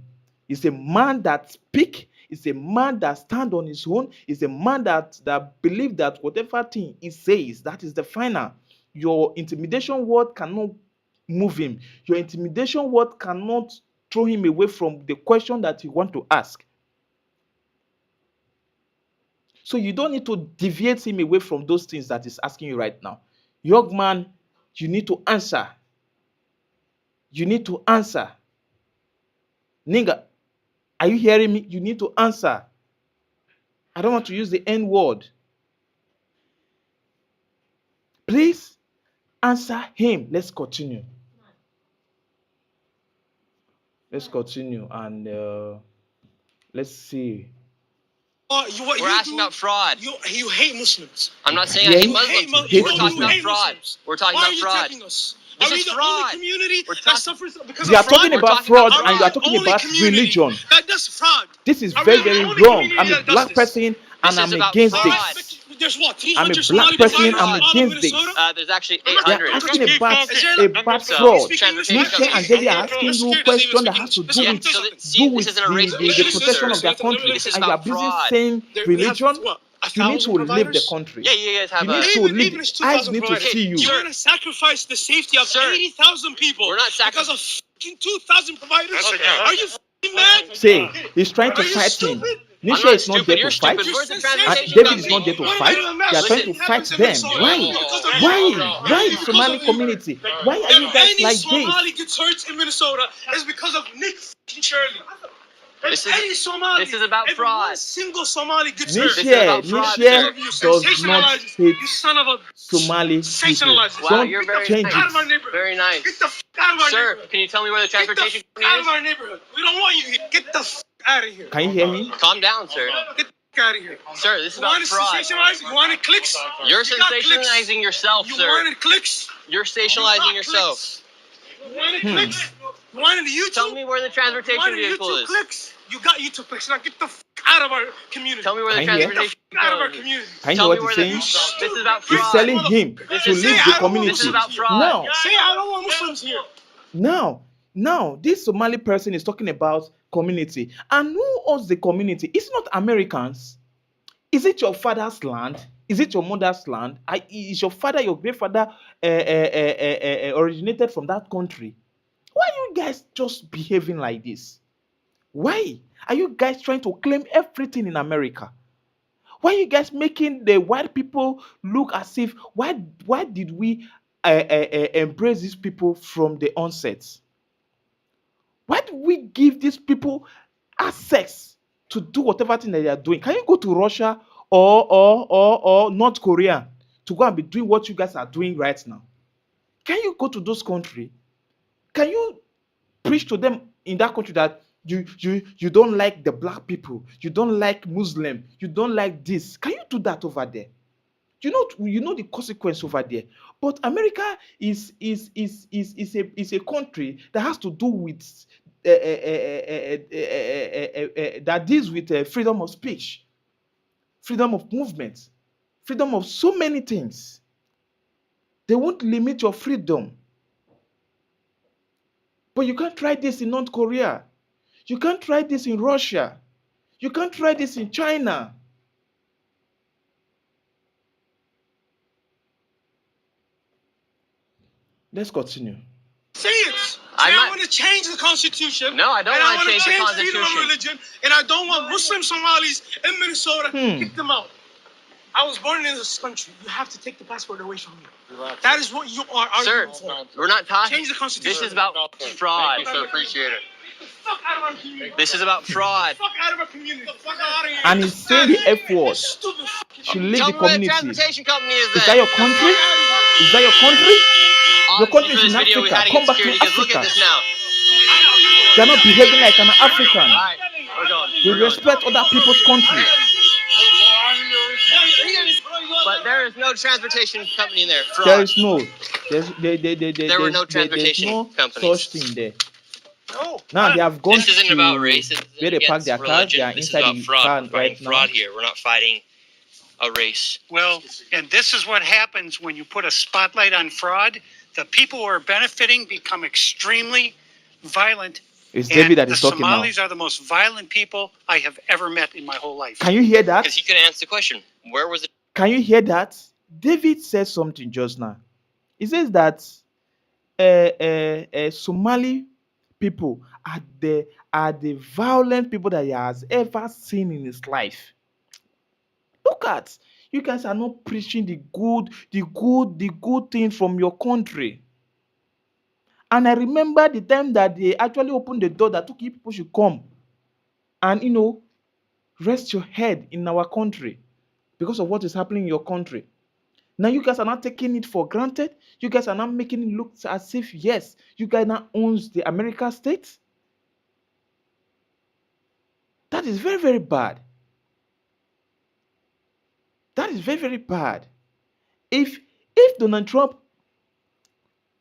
He's a man that speaks. He's a man that stands on his own. He's a man that believes that whatever thing he says, that is the final. Your intimidation word cannot move him. Your intimidation word cannot throw him away from the question that you want to ask. So you don't need to deviate him away from those things that he's asking you right now. Young man, you need to answer. You need to answer. Nigga, are you hearing me? You need to answer. I don't want to use the N word. Please answer him. Let's continue. Let's continue and let's see. We're asking about fraud. You hate Muslims. I'm not saying Yeah, I hate you Muslims. hate We're talking about Muslims. fraud. We're talking Why about are you fraud. attacking us? This Are we is the fraud. only community We're that talking- suffers because We of are fraud? talking We're about talking fraud about and you are fraud. talking Only about community religion. that does fraud. This is Are very, we the very only wrong. community I'm a that does black this? person This and is I'm about against fraud. this. There's what, I'm a 300 black Somali This is person. providers I'm fraud. all of against this. Minnesota? There's actually I'm not- They are 800. asking Is there about So, fraud. transportation Nickshirley and companies. David are asking Let's you hear- questions that let's has to let's do Yeah, with so something. this isn't a race the issue, protection sir. of their country, This is and you are about busy fraud. saying We have, religion. what, You need 1,000 to leave the providers? country. Yeah, you guys have You need a. to Even leave. if it's Eyes 2,000 need to providers, see you. you Sir. want to sacrifice the safety of Sir. 80,000 people We're not because of fucking 2,000 providers? Okay. Are you fucking mad? Say he's trying to Are you fight him. stupid? I'm Nickshirley not is not stupid. there You're to fight, stupid. Where's the and transportation David is company? not there to What fight. about the mess They are trying that to fight happens in them. Minnesota? Why? Because of you. Why Because Somali of you. community? Why are you If guys any like Somali this? gets hurt in Minnesota, it's because of Nickshirley. This is- Any Somali, this is about if fraud. one single Somali gets hurt, This is about Nickshirley fraud, Nickshirley sir. does not hate you son of a Somali people. sensationalizes. Wow, Don't you're very change out of our it. neighborhood. Very nice. Get the out of our Sir, neighborhood. can you tell me where the Get the transportation out company of is? our neighborhood. We don't want you here. Get the out of here. Can you hear me? Calm down, sir. Get the out of here. Sir, this is You want about to fraud. sensationalize? You wanted clicks? You're You got clicks. sensationalizing yourself, You sir. wanted clicks? You're You sensationalizing got yourself. clicks. You wanted clicks? You wanted the YouTube? Tell me where the You transportation wanted vehicle YouTube is. clicks? You got YouTube clicks. Now get the out of our community. Tell me where the Can you hear? transportation Out of our vehicle is. community. Can you Tell hear me what where he's the. saying? This is about He's fraud. telling him to Say, leave I the don't want community. This is about fraud. Now, Say I don't want Muslims here. now, this Somali person is talking about community. And who owns the community? It's not Americans. Is it your father's land? Is it your mother's land? Is your father, your grandfather originated from that country? Why are you guys just behaving like this? Why are you guys trying to claim everything in America? Why are you guys making the white people look as if why did we embrace these people from the onset? Why do we give these people access to do whatever thing that they are doing? Can you go to Russia or North Korea to go and be doing what you guys are doing right now? Can you go to those countries? Can you preach to them in that country that you don't like the black people, you don't like Muslim, you don't like this? Can you do that over there? You know the consequence over there. But America is a country that has to do with that deals with freedom of speech, freedom of movement, freedom of so many things. They won't limit your freedom. But you can't try this in North Korea. You can't try this in Russia. You can't try this in China. Let's continue. Say it. Say I want to change the constitution. No, I don't and want to I change the freedom of constitution. religion, and I don't want Muslim Somalis in Minnesota. Kick them out. I was born in this country. You have to take the passport away from me. That is what you are arguing Sir, for. we're not talking. Change the constitution. This is about fraud. Thank you, sir. Appreciate it. Fuck out of our community. This is about fraud. Fuck out of our community. Fuck out of here. And he's saying the F word. Stupid. Should leave Tell the me where the community. transportation company is Is then. that your country? Is that your country? Your country is in Video, we Africa. had to Come get back to security because look Africa. at this now. You're not behaving like an African. All right, we're going. We We're going. respect other people's country. But there is no transportation company in there. Fraud. There is no, There were no there's transportation no companies. such thing there. No. Now they have gone This isn't to about race. This where isn't they park against their cars. religion. They are This is inside about the fraud. car We're fighting right now. fraud here. We're not fighting a race. Well, and this is what happens when you put a spotlight on fraud. The people who are benefiting become extremely violent. It's David that the is talking now. Somalis are the most violent people I have ever met in my whole life. Can you hear that? Because he could answer the question. Where was it? Can you hear that? David said something just now. He says that Somali people are the violent people that he has ever seen in his life. Look at, you guys are not preaching the good thing from your country. And I remember the time that they actually opened the door that took people should come and rest your head in our country because of what is happening in your country. Now you guys are not taking it for granted. You guys are not making it look as if, yes, you guys now owns the American states. That is very, very bad. That is very, very bad. If Donald Trump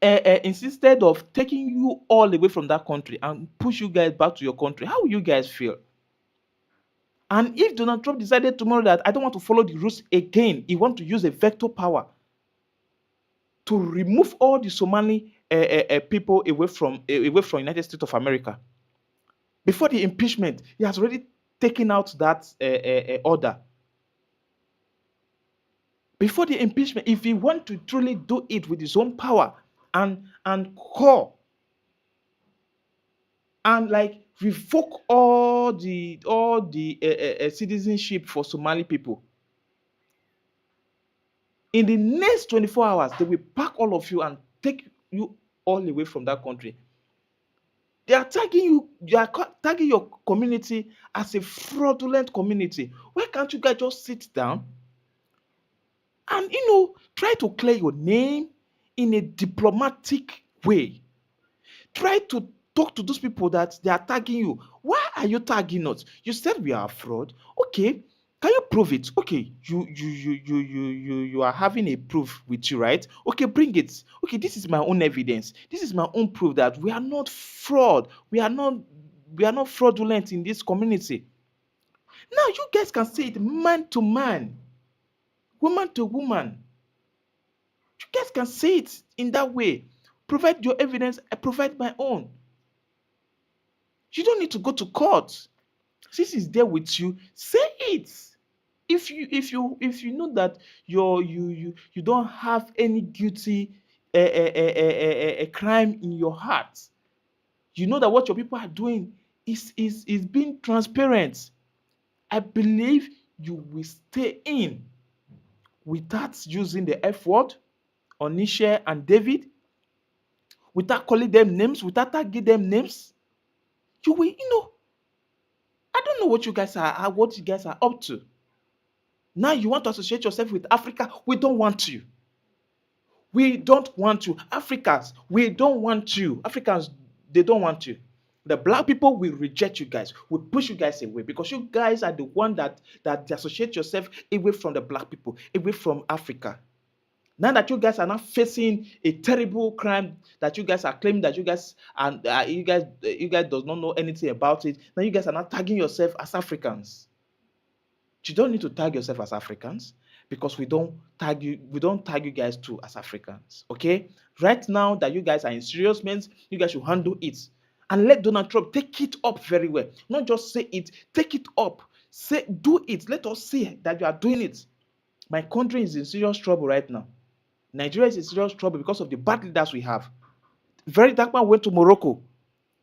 insisted of taking you all away from that country and push you guys back to your country, how will you guys feel? And if Donald Trump decided tomorrow that I don't want to follow the rules again, he wants to use a veto power to remove all the Somali people away from United States of America. Before the impeachment, he has already taken out that order. Before the impeachment, if he want to truly do it with his own power and call and like revoke all the citizenship for Somali people, in the next 24 hours, they will pack all of you and take you all away from that country. They are tagging you, tagging your community as a fraudulent community. Why can't you guys just sit down and try to clear your name in a diplomatic way? Try to talk to those people that they are tagging you. Why are you tagging us? You said we are fraud. Okay, Can you prove it? Okay, you are having a proof with you, right? Okay, bring it. Okay, this is my own evidence. This is my own proof that we are not fraud. We are not fraudulent in this community. Now you guys can say it man to man, woman to woman. You guys can say it in that way. Provide your evidence, I provide my own. You don't need to go to court. Since it's there with you, say it. If you know that you don't have any guilty a crime in your heart, you know that what your people are doing is being transparent, I believe you will stay in without using the F word on Nisha and David, without calling them names, without tagging them names. You will, I don't know what you guys are up to. Now you want to associate yourself with Africa. We don't want you. We don't want you. Africans, we don't want you. Africans, they don't want you. The black people will reject you guys, will push you guys away because you guys are the one that associate yourself away from the black people, away from Africa. Now that you guys are not facing a terrible crime that you guys are claiming that you guys and you guys does not know anything about it. Now you guys are not tagging yourself as Africans. You don't need to tag yourself as Africans because we don't tag you guys too as Africans. Okay? Right now that you guys are in serious means, you guys should handle it. And let Donald Trump take it up very well. Not just say it, take it up. Say do it. Let us see that you are doing it. My country is in serious trouble right now. Nigeria is in serious trouble because of the bad leaders we have. Very dark man went to Morocco.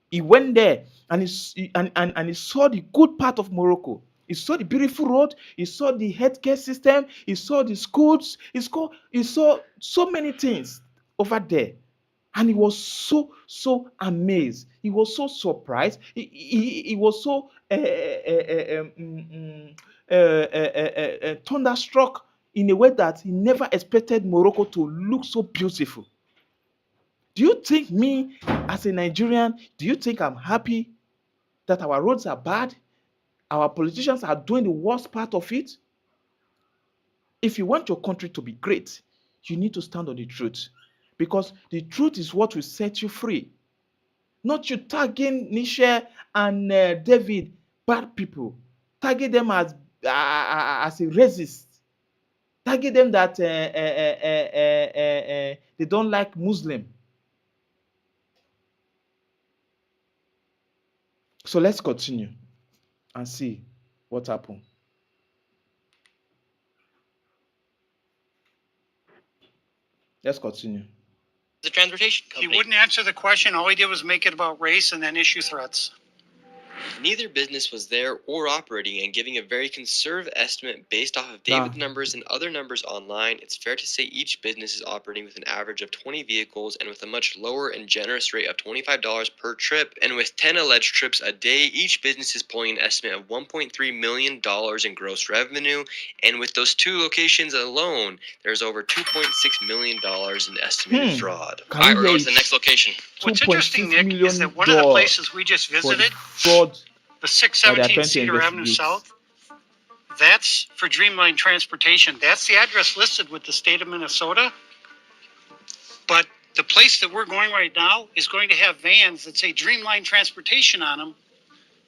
He went there and he saw the good part of Morocco. He saw the beautiful road. He saw the healthcare system. He saw the schools. He saw so many things over there. And he was so amazed. He was so surprised. He was so thunderstruck in a way that he never expected Morocco to look so beautiful. Do you think me, as a Nigerian, do you think I'm happy that our roads are bad? Our politicians are doing the worst part of it? If you want your country to be great, you need to stand on the truth. Because the truth is what will set you free. Not you tagging Nisha and David, bad people. Tagging them as a racist. Tagging them that they don't like Muslim. So let's continue and see what happened. Let's continue. The transportation He company. wouldn't answer the question. All he did was make it about race and then issue threats. Neither business was there or operating, and giving a very conservative estimate based off of David's numbers and other numbers online, it's fair to say each business is operating with an average of 20 vehicles and with a much lower and generous rate of $25 per trip. And with 10 alleged trips a day, each business is pulling an estimate of $1.3 million in gross revenue. And with those two locations alone, there's over $2.6 million in estimated fraud. Can All right, you we're hear going to the it? next location. What's $2.6 interesting, Nick, is that one of the million places we just for the visited, fraud the that they are 617 trying to Cedar Avenue investigate. South, that's for Dreamline Transportation. That's the address listed with the state of Minnesota. But the place that we're going right now is going to have vans that say Dreamline Transportation on them,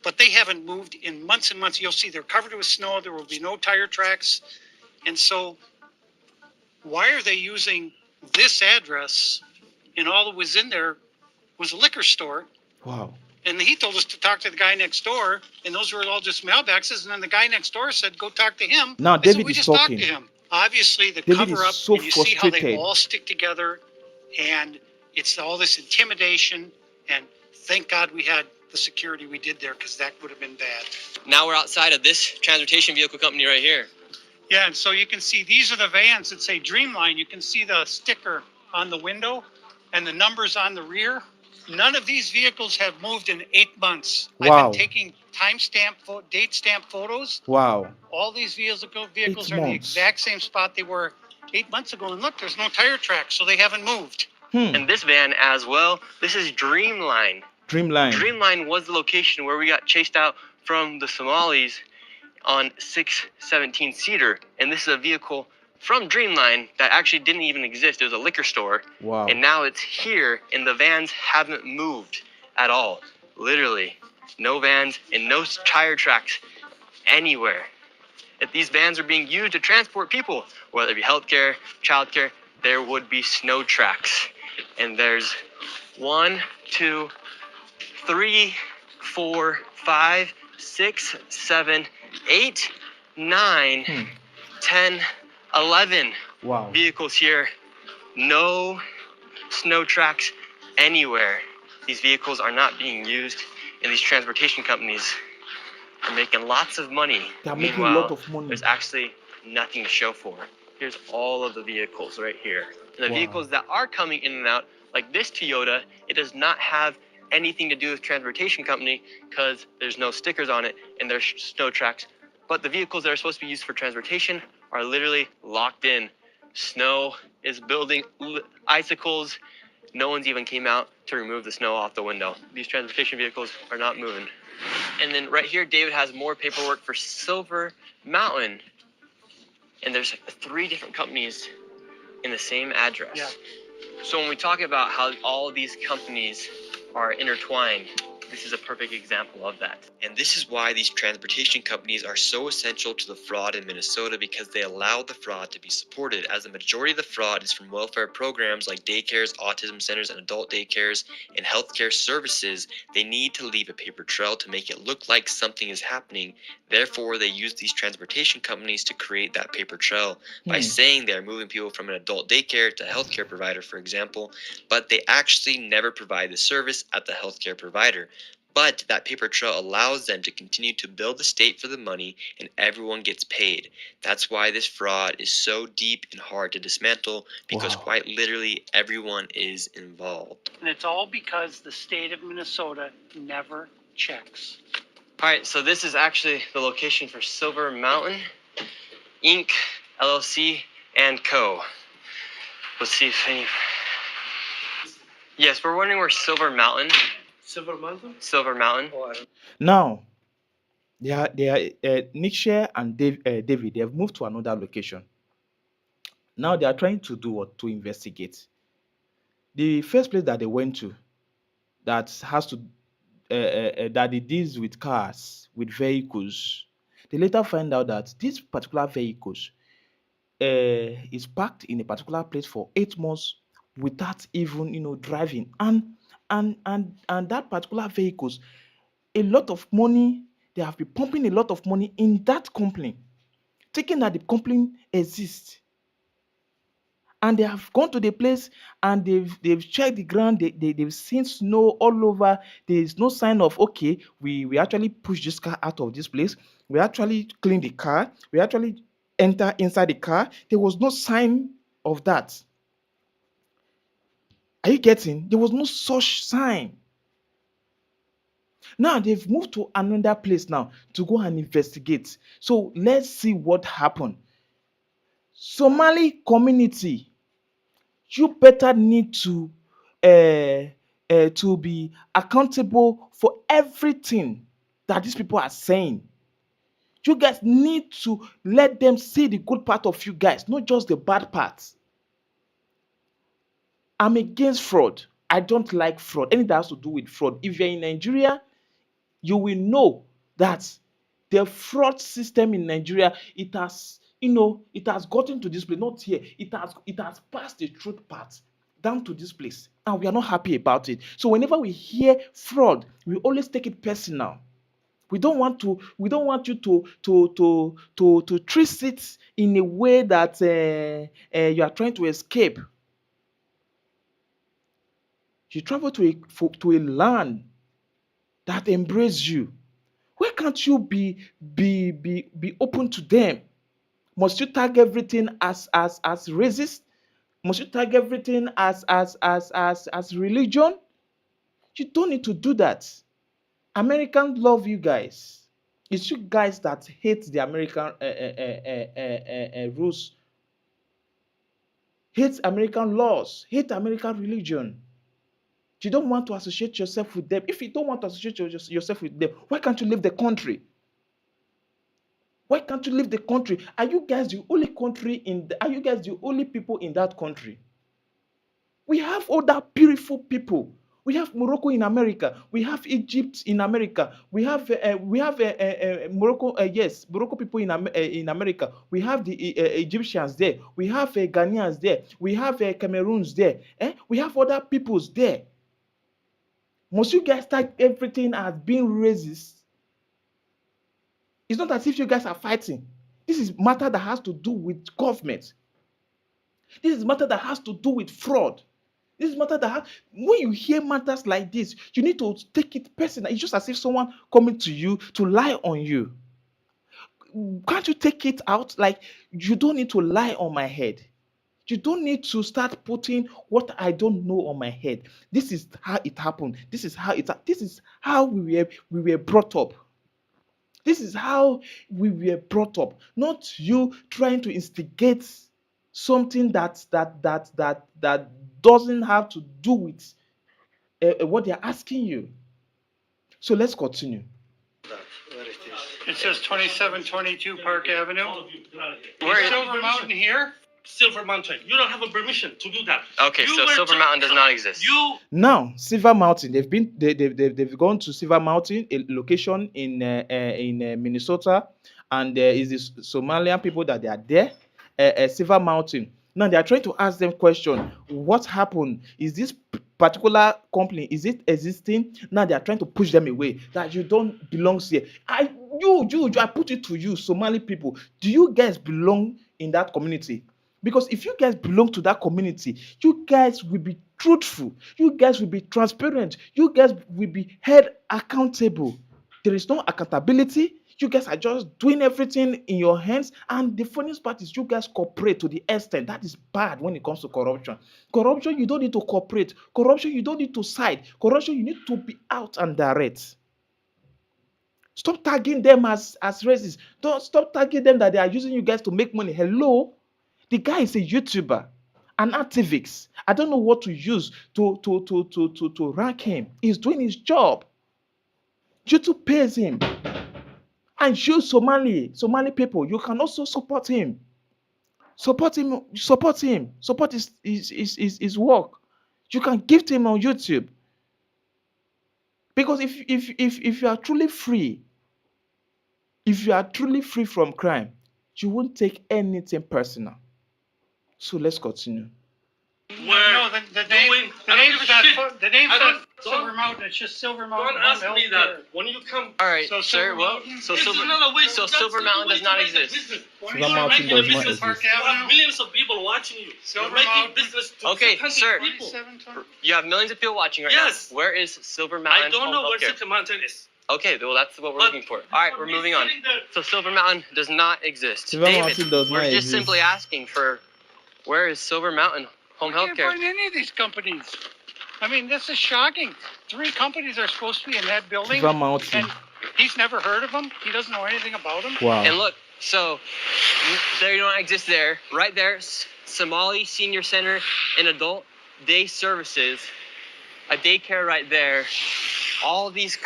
but they haven't moved in months and months. You'll see they're covered with snow. There will be no tire tracks. And so why are they using this address? And all that was in there was a liquor store. Wow. And he told us to talk to the guy next door, and those were all just mailboxes. And then the guy next door said, "Go talk to him." Now I said, David "We is just talked talking. to him." Obviously, the David is cover up, so and you see how they frustrated. all stick together, and it's all this intimidation. And thank God we had the security we did there, because that would have been bad. Now we're outside of this transportation vehicle company right here. Yeah, and so you can see these are the vans that say Dreamline. You can see the sticker on the window and the numbers on the rear. None of these vehicles have moved in 8 months. Wow. I've been taking date stamp photos. Wow. All these vehicles 8 are in the months. exact same spot they were 8 months ago. And look, there's no tire tracks, so they haven't moved. And this van as well, this is Dreamline. Dreamline. Dreamline was the location where we got chased out from the Somalis on 617 Cedar, and this is a vehicle from Dreamline that actually didn't even exist. It was a liquor store. Wow. And now it's here, and the vans haven't moved at all. Literally, no vans and no tire tracks anywhere. If these vans are being used to transport people, whether it be healthcare, childcare, there would be snow tracks. And there's 1, 2, 3, 4, 5, 6, 7, 8, 9, 10, 11 Wow. vehicles here. No snow tracks anywhere. These vehicles are not being used, and these transportation companies are making lots of money. They are making a Meanwhile, lot of money. there's actually nothing to show for it. Here's all of the vehicles right here. And the Wow. vehicles that are coming in and out, like this Toyota, it does not have anything to do with transportation company because there's no stickers on it and there's snow tracks. But the vehicles that are supposed to be used for transportation are literally locked in. Snow is building icicles. No one's even came out to remove the snow off the window. These transportation vehicles are not moving. And then right here, David has more paperwork for Silver Mountain. And there's 3 different companies in the same address. Yeah. So when we talk about how all these companies are intertwined, this is a perfect example of that. And this is why these transportation companies are so essential to the fraud in Minnesota, because they allow the fraud to be supported, as the majority of the fraud is from welfare programs like daycares, autism centers, and adult daycares, and healthcare services. They need to leave a paper trail to make it look like something is happening. Therefore, they use these transportation companies to create that paper trail by saying they're moving people from an adult daycare to a healthcare provider, for example, but they actually never provide the service at the healthcare provider. But that paper trail allows them to continue to bill the state for the money, and everyone gets paid. That's why this fraud is so deep and hard to dismantle, because Wow. quite literally everyone is involved. And it's all because the state of Minnesota never checks. All right, so this is actually the location for Silver Mountain Inc., LLC, and Co. Let's see if any. Yes, we're wondering where Silver Mountain. Silver Mountain? Silver Mountain. Oh, I don't. Now, Nickshirley and David, they have moved to another location. Now they are trying to do what? To investigate. The first place that they went to, that has to that it deals with cars, with vehicles. They later find out that these particular vehicles is parked in a particular place for 8 months without even driving, and that particular vehicles, a lot of money, they have been pumping a lot of money in that company, thinking that the company exists. And they have gone to the place, and they've checked the ground. They've seen snow all over. There is no sign of, okay, we actually push this car out of this place. We actually clean the car. We actually enter inside the car. There was no sign of that. Are you getting? There was no such sign. Now they've moved to another place now to go and investigate. So let's see what happened. Somali community, you better need to be accountable for everything that these people are saying. You guys need to let them see the good part of you guys, not just the bad parts. I'm against fraud. I don't like fraud. Anything that has to do with fraud. If you're in Nigeria, you will know that the fraud system in Nigeria, it has gotten to this place, not here. It has passed the truth part down to this place, and we are not happy about it. So whenever we hear fraud, we always take it personal. We don't want you to treat it in a way that you are trying to escape. You travel to a land that embraces you. Why can't you be open to them? Must you tag everything as racist? Must you tag everything as religion? You don't need to do that. Americans love you guys. It's you guys that hate the American rules, hate American laws, hate American religion. You don't want to associate yourself with them. If you don't want to associate yourself with them, why can't you leave the country? Why can't you leave the country? Are you guys the only are you guys the only people in that country? We have other beautiful people. We have Morocco in America. We have Egypt in America. We have Morocco. Yes, Morocco people in America. We have the Egyptians there. We have Ghanaians there. We have Cameroons there. We have other peoples there. Must you guys start everything as being racist? It's not as if you guys are fighting. This is matter that has to do with government. This is matter that has to do with fraud. This is matter that when you hear matters like this, you need to take it personal. It's just as if someone coming to you to lie on you. Can't you take it out? Like, you don't need to lie on my head. You don't need to start putting what I don't know on my head. This is how it happened. This is how we were brought up. This is how we were brought up. Not you trying to instigate something that doesn't have to do with what they're asking you. So let's continue. It says 2722 Park Avenue. Where Is is Silver Mountain here? Silver Mountain? You don't have a permission to do that. Okay, You so were Silver Mountain does not exist. Now, Silver Mountain. They've gone to Silver Mountain, a location in Minnesota, and is the Somalian people that they are there. Silver Mountain. Now they are trying to ask them question. What happened? Is this particular company, is it existing? Now they are trying to push them away. That you don't belong here. I put it to you, Somali people. Do you guys belong in that community? Because if you guys belong to that community, you guys will be truthful. You guys will be transparent. You guys will be held accountable. There is no accountability. You guys are just doing everything in your hands. And the funniest part is you guys cooperate to the extent that is bad when it comes to corruption. Corruption, you don't need to cooperate. Corruption, you don't need to side. Corruption, you need to be out and direct. Stop tagging them as racist. Don't stop tagging them that they are using you guys to make money. Hello? The guy is a YouTuber, an activist. I don't know what to use to rank him. He's doing his job. YouTube pays him. And you Somali people, you can also support him. Support him. Support his work. You can gift him on YouTube. Because if you are truly free, if you are truly free from crime, you won't take anything personal. So let's continue. No, the name's not Silver Mountain. It's just Silver Mountain. Don't ask me that. When you come, All right, So sir. Silver Well, Mountain? so this Silver, is not a waste. so That's Silver not a Mountain way does to not make a exist. business. Silver You're Mountain making a does not business. exist. You have millions of people watching you. Silver You're making Mountain. business to Okay, 600 sir. people. 2720. You have millions of people watching right Yes. now. Where is Silver Mountain? I don't know Home where Healthcare? Silver Mountain is. Okay, well that's what we're But- looking for. All right, we're He's moving on. sitting there. So Silver Mountain does not exist. Silver David, Mountain does we're not just exist. simply asking for where is Silver Mountain Home I can't Healthcare? find any of these companies. I mean, this is shocking. 3 companies are supposed to be in that building, Silver Mountain. and he's never heard of them. He doesn't know anything about them. Wow. And look, so they don't exist there. Right there, Somali Senior Center and Adult Day Services, a daycare right there. All these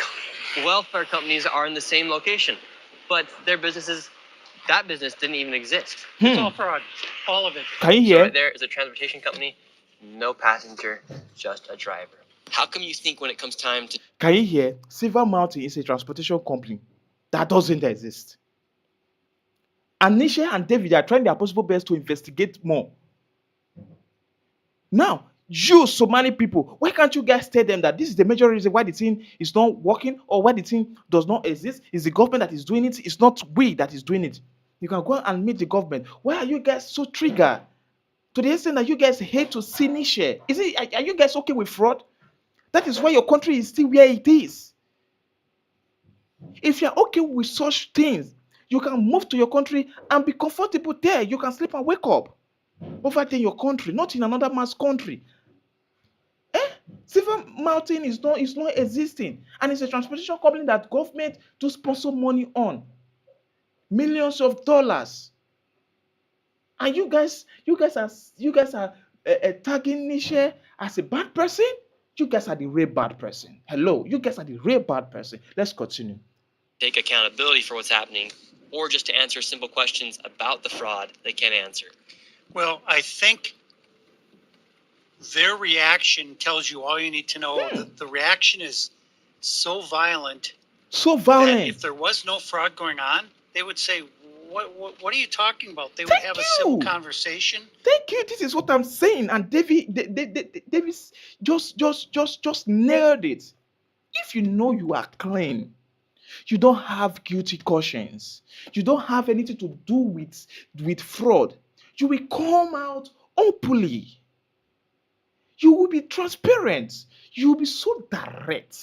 welfare companies are in the same location, but their businesses, that business didn't even exist. It's all fraud. All of it. Can you So hear? right there is a transportation company, no passenger, just a driver. How come you think when it comes time to Can you hear? Silver Mountain is a transportation company that doesn't exist. Anisha and David are trying their possible best to investigate more. Now, you Somali people, why can't you guys tell them that this is the major reason why the thing is not working or why the thing does not exist? It's the government that is doing it. It's not we that is doing it. You can go and meet the government. Why are you guys so triggered? To the extent that you guys hate to see Nisha. Are you guys okay with fraud? That is why your country is still where it is. If you're okay with such things, you can move to your country and be comfortable there. You can sleep and wake up over there in your country, not in another man's country. Silver Mountain is not existing, and it's a transportation company that government to sponsor money on millions of dollars. And you guys are tagging Nisha as a bad person. You guys are the real bad person. Hello, you guys are the real bad person. Let's continue. take accountability for what's happening, or just to answer simple questions about the fraud they can't answer. Well, I think their reaction tells you all you need to know. The reaction is so violent. So That violent. if there was no fraud going on, they would say, what are you talking about? They would have a civil conversation. Thank you. This is what I'm saying. And Davis just nailed it. If you know you are clean, you don't have guilty conscience, you don't have anything to do with fraud, you will come out openly. You will be transparent. You will be so direct.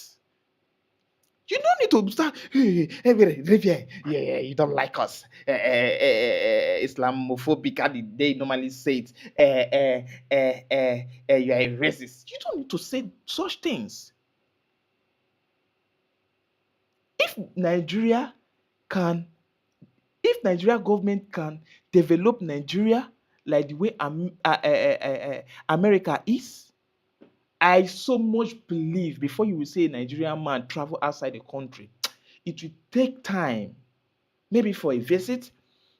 You don't need to start, yeah, you don't like us. Islamophobic, how did they normally say it? You are a racist. You don't need to say such things. If Nigeria can, if Nigeria government can develop Nigeria like the way America is, I so much believe before you will say a Nigerian man travel outside the country, it will take time, maybe for a visit,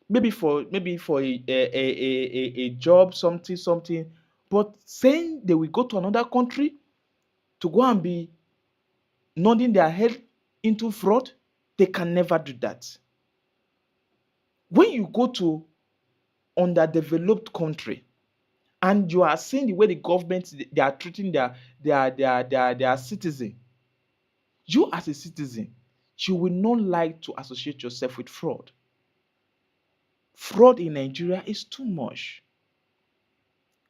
maybe for a job, something. But saying they will go to another country to go and be nodding their head into fraud, they can never do that. When you go to underdeveloped country and you are seeing the way the government they are treating their citizen, you as a citizen, you will not like to associate yourself with fraud. Fraud in Nigeria is too much.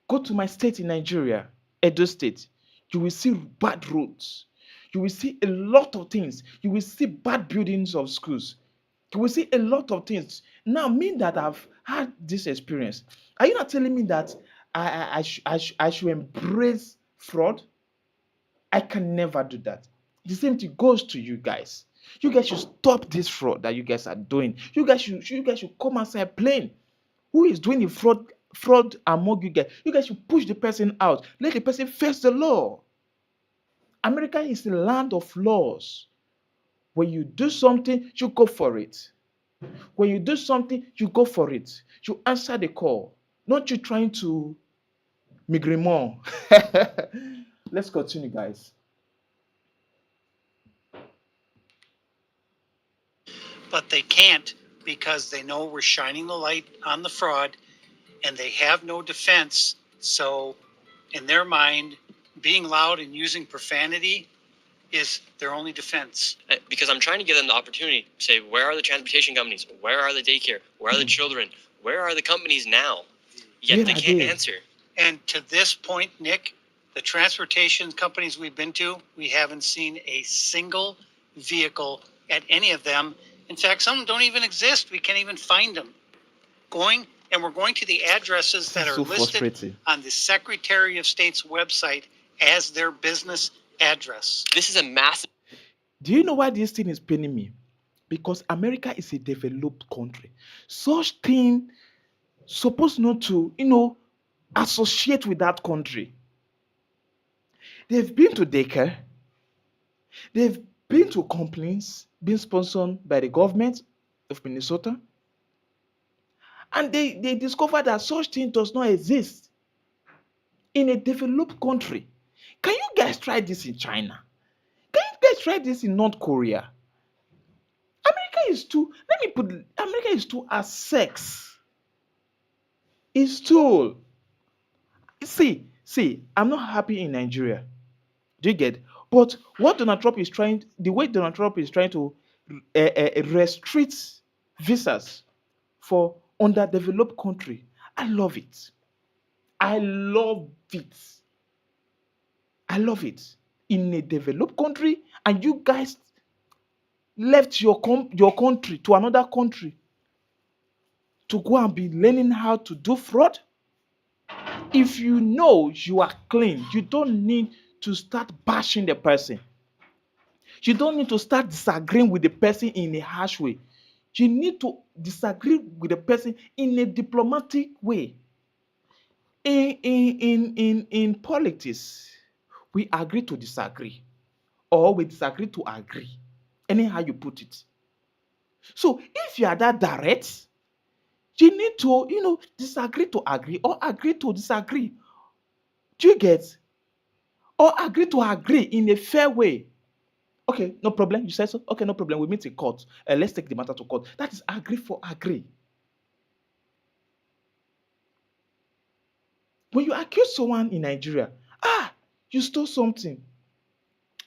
Go to my state in Nigeria, Edo State. You will see bad roads. You will see a lot of things. You will see bad buildings of schools. You will see a lot of things. Now, me that I've had this experience, are you not telling me that I should embrace fraud? I can never do that. The same thing goes to you guys. You guys should stop this fraud that you guys are doing. You guys should come outside plain. Who is doing the fraud among you guys? You guys should push the person out. Let the person face the law. America is the land of laws. When you do something, you go for it. When you do something, you go for it. You answer the call. Not you trying to migrement. Let's continue, guys. But they can't because they know we're shining the light on the fraud and they have no defense. So, in their mind, being loud and using profanity is their only defense. Because I'm trying to give them the opportunity to say, where are the transportation companies? Where are the daycare? Where are the children? Where are the companies now? Yet they can't answer. And to this point, Nick, the transportation companies we've been to, we haven't seen a single vehicle at any of them. In fact, some don't even exist. We can't even find them. We're going to the addresses that are So listed frustrating. on the Secretary of State's website as their business address. This is a massive. Do you know why this thing is paining me? Because America is a developed country. Such thing supposed not to, associate with that country. They've been to daycare. They've been to complaints being sponsored by the government of Minnesota. And they discovered that such thing does not exist in a developed country. Can you guys try this in China? Can you guys try this in North Korea? America is too as sex. It's too. See, I'm not happy in Nigeria. Do you get? But the way Donald Trump is trying to restrict visas for underdeveloped country, I love it. I love it. I love it. In a developed country, and you guys left your country to another country to go and be learning how to do fraud. If you know you are clean, you don't need to start bashing the person. You don't need to start disagreeing with the person in a harsh way. You need to disagree with the person in a diplomatic way. In politics, we agree to disagree, or we disagree to agree, anyhow you put it. So if you are that direct, you need to, disagree to agree or agree to disagree. Do you get? Or agree to agree in a fair way. Okay, no problem. You said so. Okay, no problem. We meet in court. Let's take the matter to court. That is agree for agree. When you accuse someone in Nigeria, you stole something.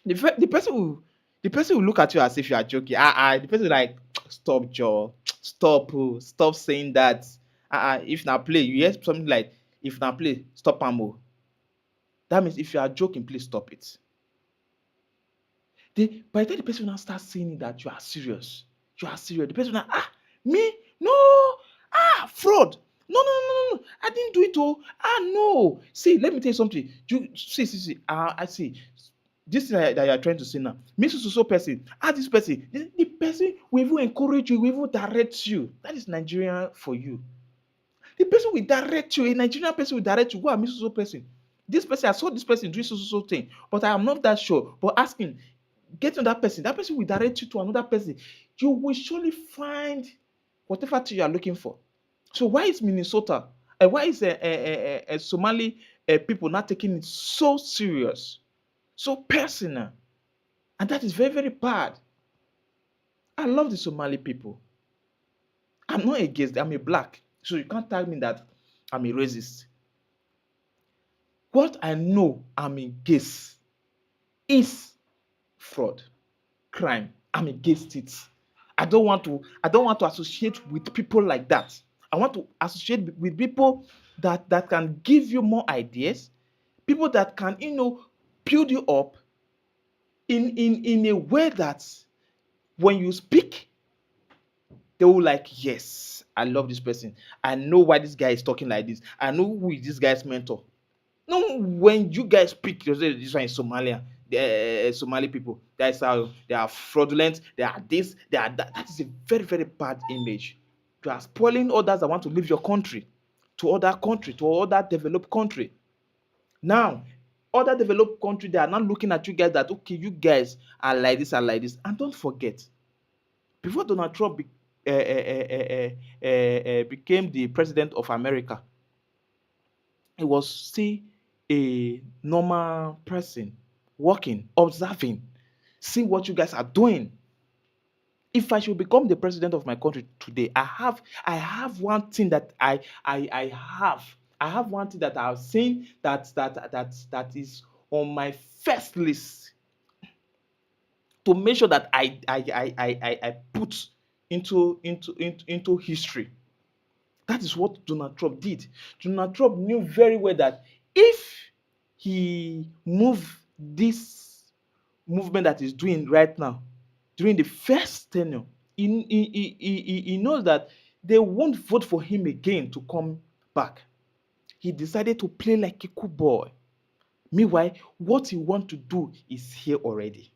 The person will look at you as if you are joking. The person will like, stop, Joe. Stop, stop saying that. If now play, you hear something like, if now play, stop ammo. That means if you are joking, please stop it. By the time the person now starts saying that you are serious, the person now, me? No, fraud. No, no, no, no, no. I didn't do it. Oh, no. See, let me tell you something. See. I see. This thing that you are trying to say now, me so person, this person, the person will even encourage you, will even direct you. That is Nigerian for you. The person will direct you. A Nigerian person will direct you. Go and meet so person. This person, I saw this person doing so thing, but I am not that sure. But ask him, get to that person. That person will direct you to another person. You will surely find whatever thing you are looking for. So why is Minnesota? Why is Somali people not taking it so serious, so personal? And that is very, very bad. I love the Somali people. I'm not against them. I'm a black. So you can't tell me that I'm a racist. What I know I'm against is fraud, crime. I'm against it. I don't want to associate with people like that. I want to associate with people that can give you more ideas, people that can, build you up in a way that when you speak, they will like, yes, I love this person. I know why this guy is talking like this. I know who is this guy's mentor. No, when you guys speak, you say this one is Somalia, the Somali people. That's how they are fraudulent. They are this. They are that. That is a very, very bad image. You are spoiling others that want to leave your country to other developed country. Now, other developed country, they are not looking at you guys that, okay, you guys are like this, and don't forget, before Donald Trump became the president of America, he was still a normal person, working, observing, seeing what you guys are doing. If I should become the president of my country today, I have one thing that I have one thing that I've seen that is on my first list to make sure that I put into history. That is what Donald Trump did. Donald Trump knew very well that if he moved this movement that he's doing right now during the first tenure, he knows that they won't vote for him again to come back. He decided to play like a cool boy. Meanwhile, what he wants to do is here already.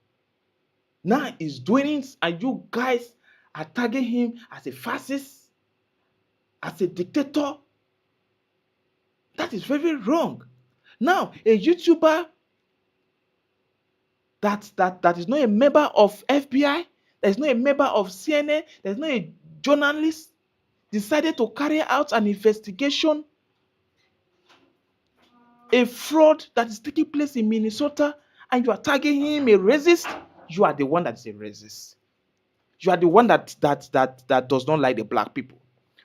Now he's doing it, and you guys are tagging him as a fascist, as a dictator. That is very wrong. Now, a YouTuber that is not a member of FBI, that is not a member of CNN, that is not a journalist, decided to carry out an investigation, a fraud that is taking place in Minnesota, and you are tagging him a racist. You are the one that is a racist. You are the one that does not like the black people,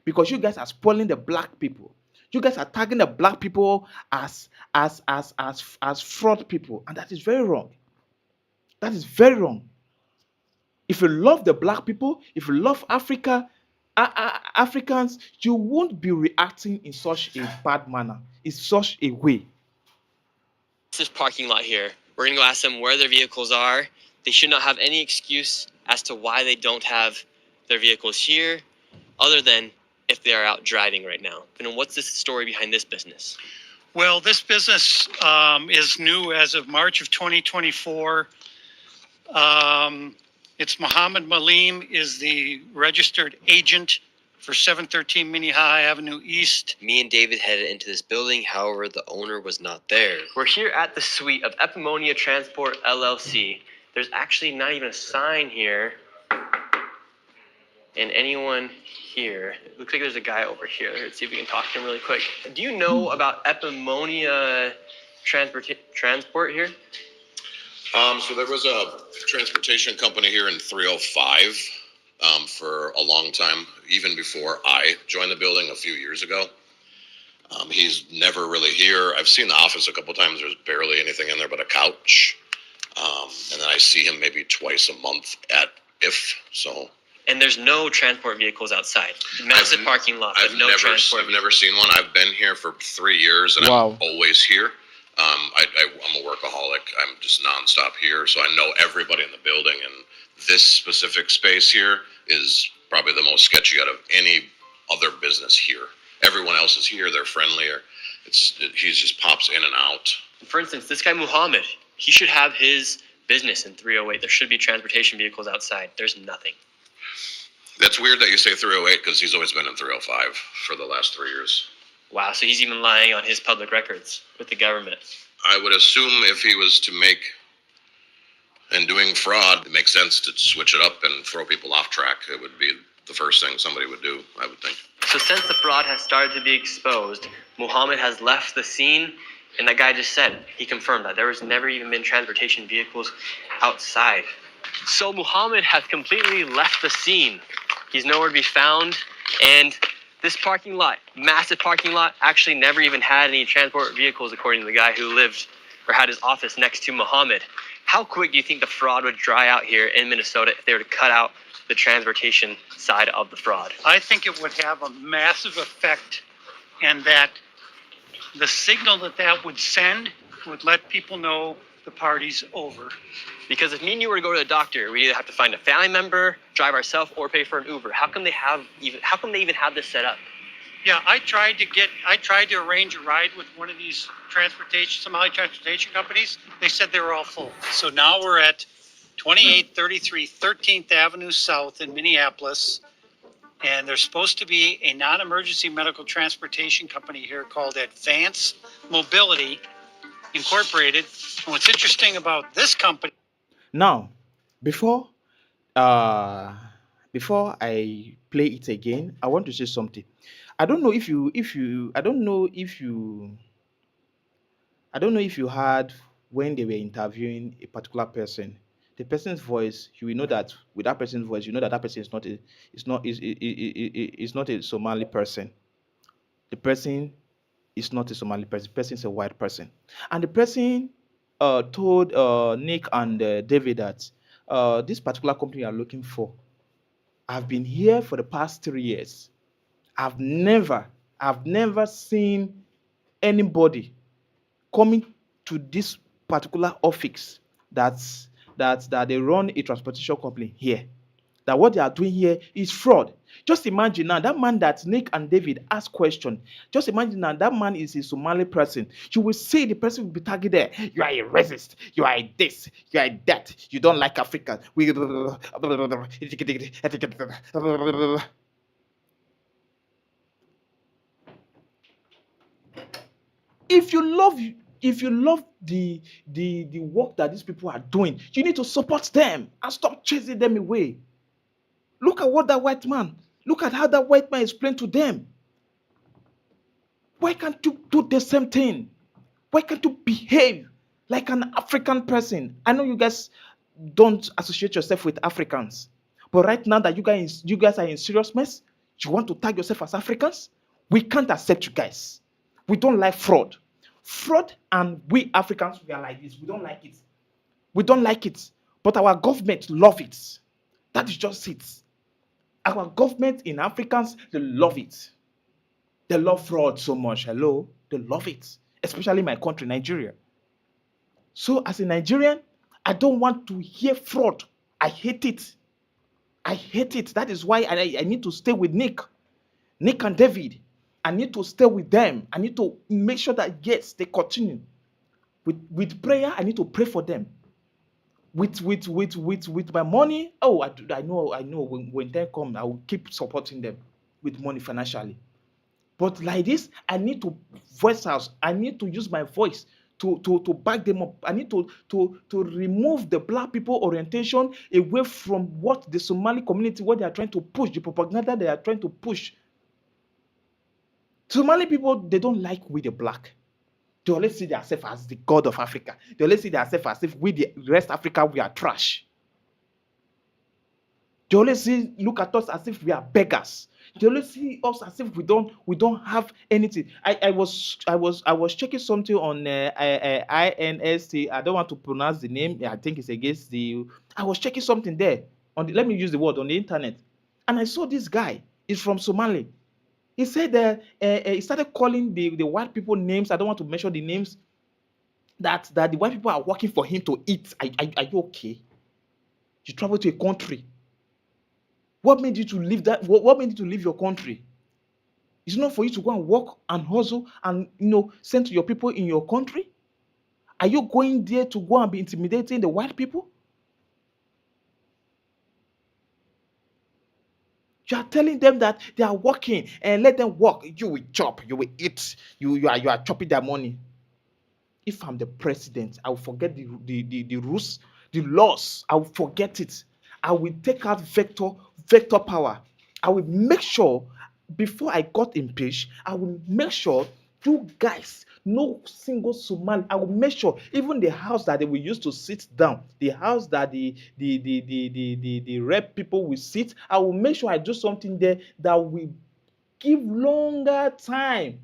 because you guys are spoiling the black people. You guys are tagging the black people as fraud people, and that is very wrong. That is very wrong. If you love the black people, if you love Africa, Africans, you won't be reacting in such a bad manner, in such a way. This parking lot here. We're going to go ask them where their vehicles are. They should not have any excuse as to why they don't have their vehicles here, other than if they are out driving right now. And what's the story behind this business? Well, this business is new as of March of 2024. It's Muhammad Malim is the registered agent for 713 Minnehaha Avenue East. Me and David headed into this building, however, the owner was not there. We're here at the suite of Epimonia Transport LLC. There's actually not even a sign here And anyone here, it looks like there's a guy over here. Let's see if we can talk to him really quick. Do you know about Epimonnia transport here? So there was a transportation company here in 305 for a long time, even before I joined the building a few years ago. He's never really here. I've seen the office a couple times. There's barely anything in there but a couch. And then I see him maybe twice a month so. And there's no transport vehicles outside. Massive parking lot, but no transport. I've never seen one. I've been here for 3 years, and Wow. I'm always here. I'm a workaholic. I'm just nonstop here, so I know everybody in the building. And this specific space here is probably the most sketchy out of any other business here. Everyone else is here. They're friendlier. He just pops in and out. For instance, this guy Muhammad, he should have his business in 308. There should be transportation vehicles outside. There's nothing. That's weird that you say 308 because he's always been in 305 for the last 3 years. Wow, so he's even lying on his public records with the government. I would assume if he was to make and doing fraud, it makes sense to switch it up and throw people off track. It would be the first thing somebody would do, I would think. So since the fraud has started to be exposed, Muhammad has left the scene, and that guy just said, he confirmed that there has never even been transportation vehicles outside. So Muhammad has completely left the scene. He's nowhere to be found, and this parking lot, massive parking lot, actually never even had any transport vehicles according to the guy who lived or had his office next to Muhammad. How quick do you think the fraud would dry out here in Minnesota if they were to cut out the transportation side of the fraud? I think it would have a massive effect, and that the signal that would send would let people know the party's over. Because if me and you were to go to the doctor, we either have to find a family member, drive ourselves, or pay for an Uber. How come they even have this set up? Yeah, I tried to arrange a ride with one of these Somali transportation companies. They said they were all full. So now we're at 2833 13th Avenue South in Minneapolis. And there's supposed to be a non-emergency medical transportation company here called Advance Mobility Incorporated. And what's interesting about this company. Now, before before I play it again, I want to say something. I don't know if you I don't know if you heard when they were interviewing a particular person, the person's voice, you will know that with that person's voice, you know that that person is not a Somali person. The person is not a Somali person. The person is a white person, and the person told Nick and David that this particular company you are looking for, I've been here for the past 3 years. I've never seen anybody coming to this particular office that they run a transportation company here. That what they are doing here is fraud. Just imagine now that man that Nick and David asked question. Just imagine now that man is a Somali person. You will see the person will be tagged there. You are a racist. You are a this. You are a that. You don't like Africa. If you love the work that these people are doing, you need to support them and stop chasing them away. Look at what that white man, look at how that white man explained to them. Why can't you do the same thing? Why can't you behave like an African person? I know you guys don't associate yourself with Africans, but right now that you guys are in serious mess, you want to tag yourself as Africans? We can't accept you guys. We don't like fraud. Fraud, and we Africans, we are like this. We don't like it. We don't like it. But our government love it. That is just it. Our government in Africans, they love it. They love fraud so much. Hello? They love it. Especially my country, Nigeria. So as a Nigerian, I don't want to hear fraud. I hate it. I hate it. That is why I need to stay with Nick and David. I need to stay with them. I need to make sure that, yes, they continue. With prayer, I need to pray for them. With my money, oh, I know when they come, I will keep supporting them with money financially. But like this, I need to voice out. I need to use my voice to back them up. I need to remove the black people orientation away from what the Somali community, what they are trying to push, the propaganda they are trying to push. Somali people, they don't like we the black. They always see themselves as the god of Africa. They always see themselves as if we the rest Africa, we are trash. They always look at us as if we are beggars. They always see us as if we don't have anything. I was checking something on INST. I don't want to pronounce the name. I think it's against the. I was checking something there on the. Let me use the word on the internet, and I saw this guy. He's from Somali. He said that he started calling the white people names. I don't want to mention the names. That the white people are working for him to eat. Are you okay? You travel to a country. What made you to leave that? What made you to leave your country? It's not for you to go and work and hustle and send to your people in your country. Are you going there to go and be intimidating the white people? You are telling them that they are working and let them work. You will chop, you will eat, you are chopping their money. If I'm the president, I will forget the rules, the laws. I will forget it. I will take out vector power. I will make sure before I got impeached, I will make sure you guys, no single Somali. I will make sure even the house that they will use to sit down, the house that the rep people will sit, I will make sure I do something there that will give longer time.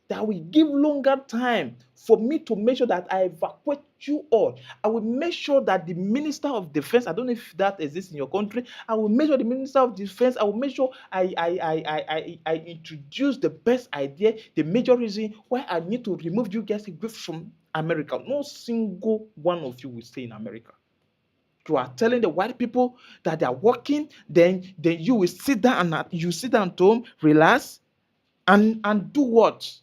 That will give longer time for me to make sure that I evacuate you all. I will make sure that the Minister of Defense, I don't know if that exists in your country, I will make sure the Minister of Defense, I will make sure I introduce the best idea, the major reason why I need to remove you guys away from America. No single one of you will stay in America. You are telling the white people that they are working, then you will sit down and you sit down at home, relax, and do what?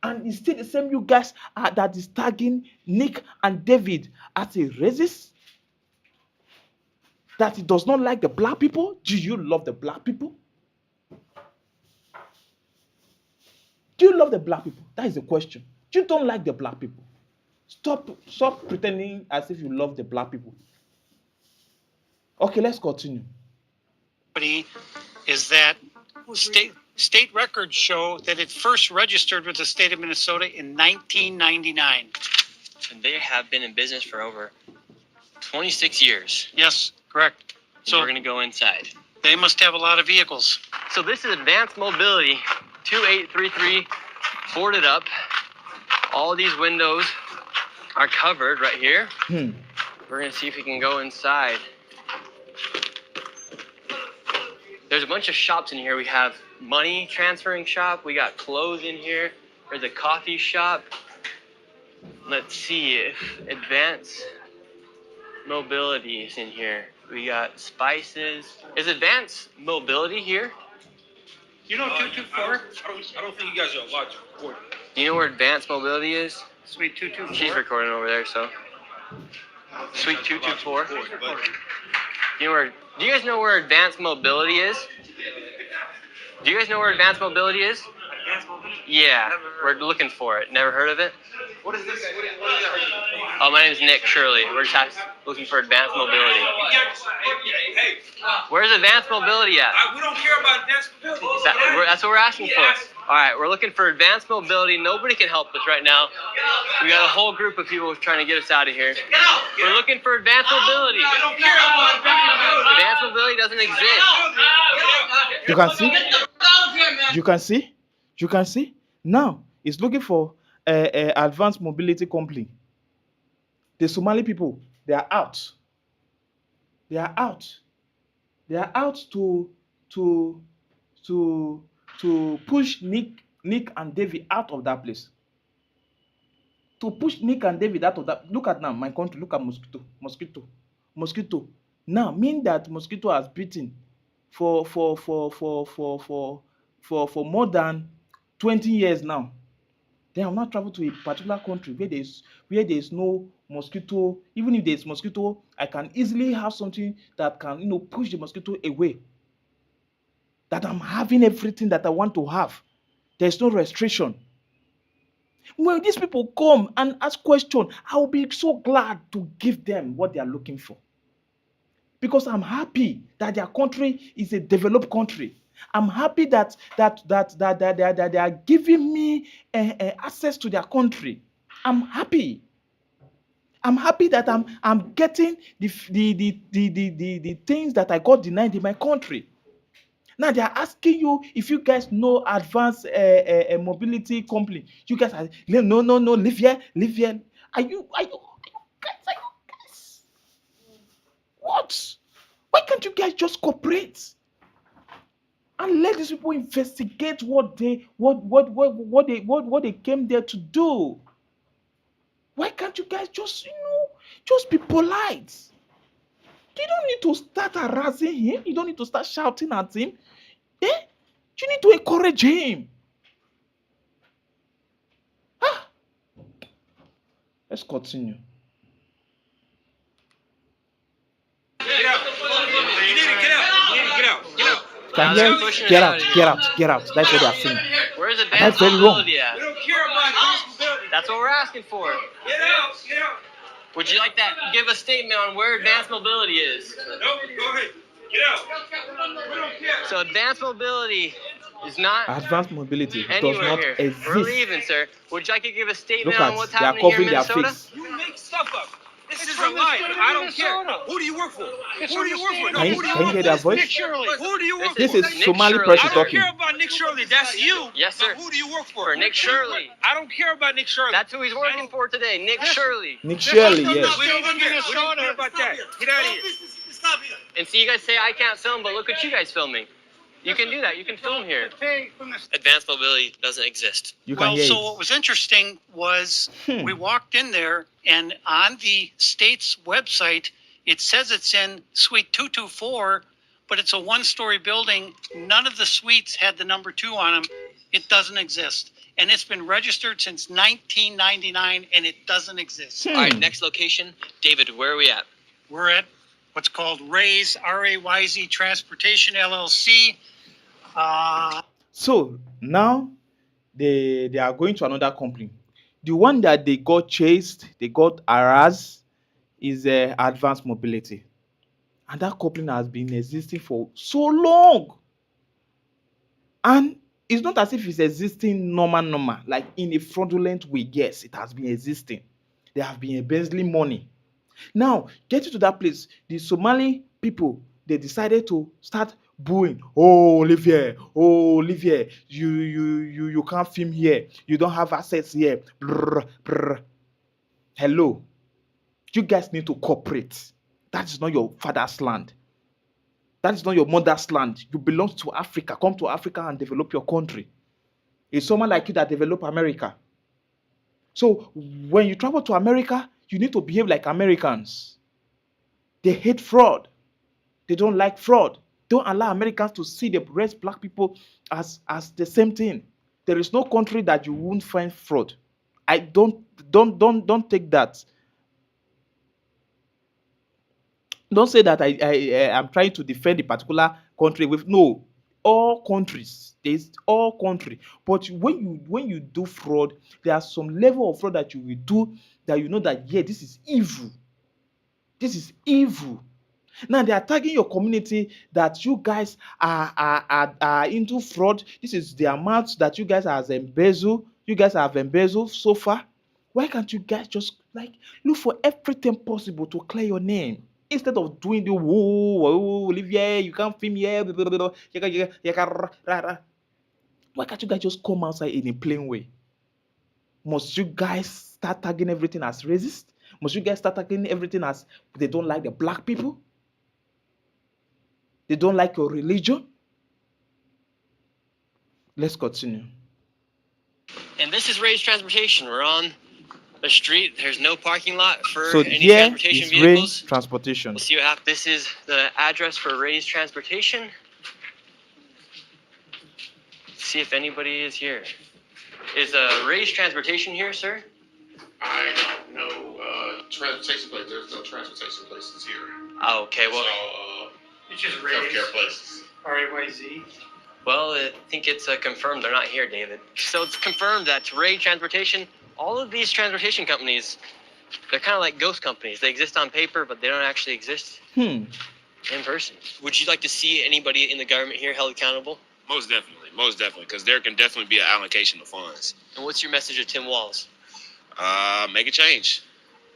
And it's still the same you guys that is tagging Nick and David as a racist. That he does not like the black people. Do you love the black people? Do you love the black people? That is the question. You don't like the black people. Stop pretending as if you love the black people. Okay, let's continue. Is that state records show that it first registered with the state of Minnesota in 1999. And they have been in business for over 26 years. Yes, correct. So we're going to go inside. They must have a lot of vehicles. So this is Advanced Mobility 2833 boarded up. All these windows are covered right here. We're going to see if we can go inside. There's a bunch of shops in here. We have money transferring shop. We got clothes in here. There's a coffee shop. Let's see if Advanced Mobility is in here. We got spices. Is Advanced Mobility here? You know 224? I don't think you guys are allowed to record. Do you know where Advanced Mobility is? Suite 224. She's recording over there, so. Suite 224. Do you guys know where Advanced Mobility is? Do you guys know where Advanced Mobility is? Yeah, we're looking for it. Never heard of it? What is this? Oh, my name is Nickshirley. We're just looking for Advanced Mobility. Hey, Where's Advanced Mobility at? we don't care about advanced mobility. That's what we're asking for. All right, we're looking for Advanced Mobility. Nobody can help us right now. We got a whole group of people trying to get us out of here. We're looking for Advanced Mobility. We don't care about advanced mobility. Advanced Mobility doesn't exist. You can see? You can see? Now, it's looking for Advanced Mobility Company. The Somali people, they are out. They are out. They are out to push Nick and David out of that place. To push Nick and David out of that. Look at now, my country. Look at mosquito. Now, mean that mosquito has beaten for more than 20 years now. They have not traveled to a particular country where there is no mosquito. Even if there is mosquito, I can easily have something that can push the mosquito away. That I'm having everything that I want to have. There's no restriction. When these people come and ask questions, I will be so glad to give them what they are looking for. Because I'm happy that their country is a developed country. I'm happy that they are giving me access to their country. I'm happy. I'm happy that I'm getting the things that I got denied in my country. Now they are asking you if you guys know advanced mobility company. You guys are no, live here, live here. Are you guys? What? Why can't you guys just cooperate and let these people investigate what they came there to do? Why can't you guys just be polite? You don't need to start harassing him. You don't need to start shouting at him. Eh? You need to encourage him. Ah, let's continue. Get out. You need to get out. You need to get out. Get out. Can They're you pushing get it out, out of get you. out, get out? That's what they are saying. Where's And that's very wrong. advanced mobility at? We don't care about responsibility. That's what we're asking for. Get out. Get out. Would you like that? Give a statement on where advanced mobility is. No, go ahead. Get out. We don't care. So advanced mobility is not Advanced mobility does anywhere not here. We're exist. leaving, sir. Would you like to give a statement Look on at, what's they are happening here in covering their Minnesota? face. You make stuff up. This is a lie. I don't care. Who do you work for? Who do you work for? No, Can you, who do you can you work hear their for? voice? Nickshirley. Who do you work This for? is Nick Somali Shirley. person I don't talking. care about Nick Shirley. That's you. Yes, sir. Now, who do you work for? For Nick Shirley. I don't care about Nick Shirley. That's who he's working for today. Nick Shirley. Nickshirley, yes. We don't care about that. Get out of here. And see, you guys say I can't film, but look at you guys filming. You can do that. You can film here. Advanced mobility doesn't exist. You can Well, hear so it. what was interesting was Hmm. we walked in there, and on the state's website, it says it's in Suite 224, but it's a one-story building. None of the suites had the number 2 on them. It doesn't exist. And it's been registered since 1999, and it doesn't exist. All right, next location. David, where are we at? We're at what's called Ray's, RAYZ Transportation LLC. So now they are going to another company. The one that they got chased, they got harassed, is Advanced Mobility, and that company has been existing for so long. And it's not as if it's existing normal, like in a fraudulent way. Yes, it has been existing. They have been embezzling money. Now, getting to that place, the Somali people, they decided to start booing. Oh, live here. Oh, live here. You can't film here. You don't have access here. Brr, brr. Hello. You guys need to cooperate. That is not your father's land. That is not your mother's land. You belong to Africa. Come to Africa and develop your country. It's someone like you that develop America. So when you travel to America, you need to behave like Americans. They hate fraud. They don't like fraud. Don't allow Americans to see the rest black people as the same thing. There is no country that you won't find fraud. I don't take that. Don't say that I am trying to defend a particular country with no. All countries, there's all country. But when you do fraud, there are some level of fraud that you will do that you know that yeah, this is evil. This is evil. Now they are tagging your community that you guys are into fraud. This is the amount that you guys have embezzled. You guys have embezzled so far. Why can't you guys just like look for everything possible to clear your name instead of doing the whoa, live here, you can't film here, blah, blah, blah, why can't you guys just come outside in a plain way? Must you guys start tagging everything as racist? Must you guys start tagging everything as they don't like the black people? They don't like your religion? Let's continue. And this is Ray's Transportation. We're on the street. There's no parking lot for So any here transportation is vehicles. Ray Transportation. We'll see what happens. This is the address for Ray's Transportation. See if anybody is here. Is Ray's Transportation here, sir? I don't know, transportation place, there's no transportation places here. Oh, okay, well, It's just Healthcare places. RAYZ. Well, I think it's confirmed they're not here, David. So it's confirmed that Ray Transportation, all of these transportation companies, they're kind of like ghost companies. They exist on paper, but they don't actually exist in person. Would you like to see anybody in the government here held accountable? Most definitely, because there can definitely be an allocation of funds. And what's your message to Tim Walls? Make a change.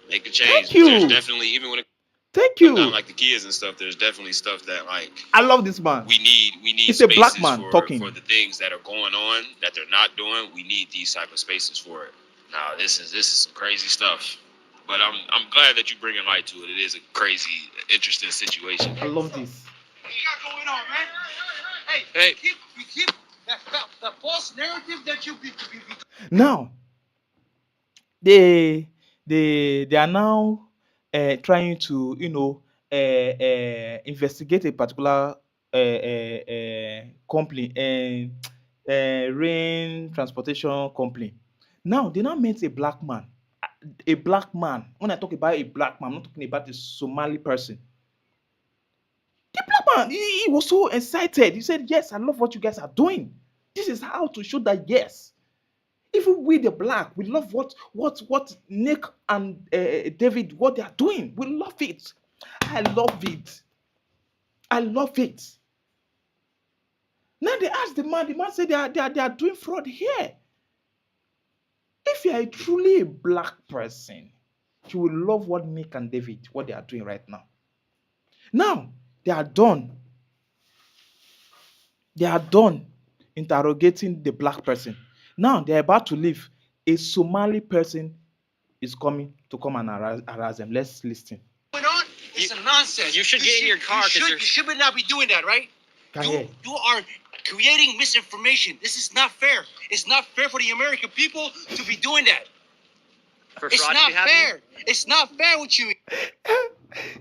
Make a change. Thank you. There's definitely, even when it Thank comes down you. like the kids and stuff, there's definitely stuff that like I love this man. we need It's a black spaces man for, talking. for the things that are going on that they're not doing. We need these type of spaces for it. Now this is some crazy stuff. But I'm glad that you bringing light to it. It is a crazy, interesting situation. I love this. What you got going on, man? Hey. You keep that false narrative that you be. Now, they are now trying to investigate a particular company and rain transportation company. Now they now met a black man. A black man. When I talk about a black man, I'm not talking about a Somali person. The black man, he was so excited. He said, "Yes, I love what you guys are doing. This is how to show that yes." Even we the black, we love what Nick and David, what they are doing. We love it. I love it. I love it. Now they asked the man said they are doing fraud here. If you are truly a black person, you will love what Nick and David, what they are doing right now. Now they are done. They are done interrogating the black person. Now they're about to leave. A Somali person is coming to come and harass them. Let's listen. It's a nonsense. You should get in your car because You should not be doing that, right? You are creating misinformation. This is not fair. It's not fair for the American people to be doing that. It's not fair. It's not fair with you.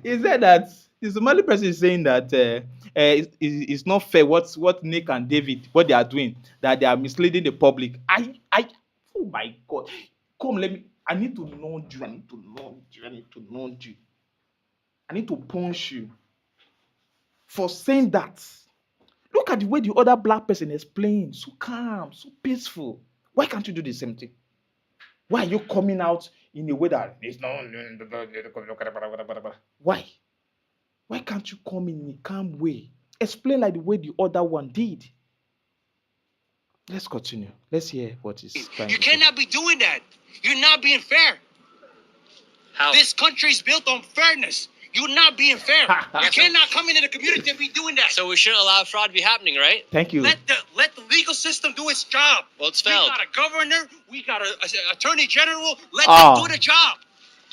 He said that the Somali person is saying that it's not fair what Nick and David, what they are doing, that they are misleading the public. Oh my God. Come, I need to know you. I need to know you. I need to know you. I need to punch you for saying that. Look at the way the other black person is playing. So calm, so peaceful. Why can't you do the same thing? Why are you coming out in a way that is not? Why? Why can't you come in a calm way? Explain like the way the other one did. Let's continue. Let's hear what is trying You to say. cannot be doing that. You're not being fair. How? This country is built on fairness. You're not being fair. You cannot come into the community and be doing that. So we shouldn't allow fraud to be happening, right? Thank you. Let the legal system do its job. Well, it's We failed. got a governor. We got an attorney general. Let Ah. them do the job.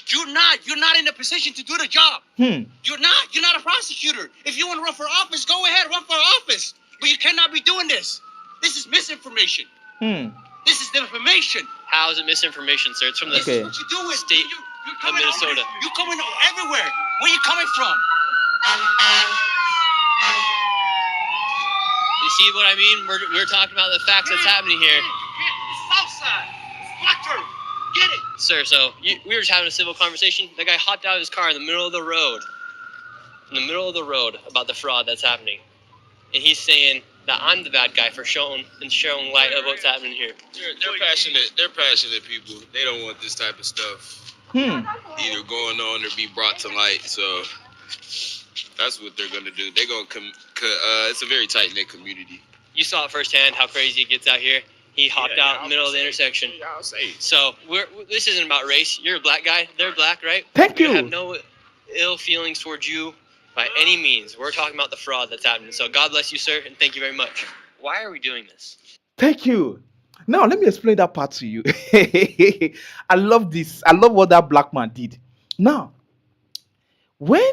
You're not in a position to do the job. You're not a prosecutor. If you want to run for office, go ahead, run for office. But you cannot be doing this. This is misinformation. This is information. How is it misinformation, sir? It's from the Okay. What you doing? State You're coming of Minnesota. You're coming everywhere. Where you coming from? You see what I mean? We're talking about the facts that's happening here. It's Southside. It's Fletcher. Get it. Sir, so we were just having a civil conversation. The guy hopped out of his car in the middle of the road. In the middle of the road about the fraud that's happening. And he's saying that I'm the bad guy for showing light of what's happening here. They're passionate. They're passionate people. They don't want this type of stuff either going on or be brought to light. So that's what they're gonna do. They're gonna it's a very tight knit community. You saw it firsthand how crazy it gets out here. He hopped out in the middle of the intersection. Yeah, I'll say. So this isn't about race. You're a black guy. They're black, right? Thank We you. have no ill feelings towards you by any means. We're talking about the fraud that's happening. So God bless you, sir, and thank you very much. Why are we doing this? Thank you. Now let me explain that part to you. I love this. I love what that black man did. Now, when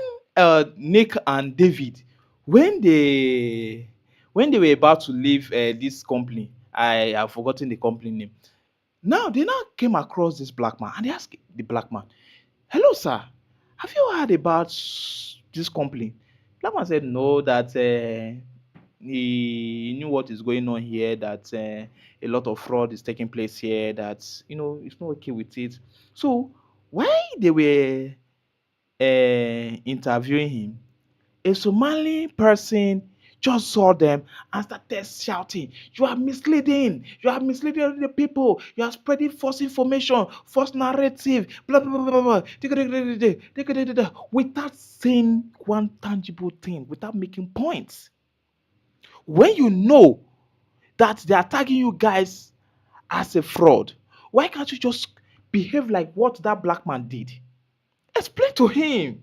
Nick and David, when they were about to leave this company, I have forgotten the company name. Now they now came across this black man and they asked the black man, "Hello, sir. Have you heard about this company?" Black man said, "No, that he knew what is going on here, that a lot of fraud is taking place here, that it's not okay with it." So while they were interviewing him, a Somali person just saw them and started shouting, "You are misleading! You are misleading the people! You are spreading false information, false narrative, blah blah blah blah blah," without saying one tangible thing, without making points. When you know that they are tagging you guys as a fraud, why can't you just behave like what that black man did? Explain to him.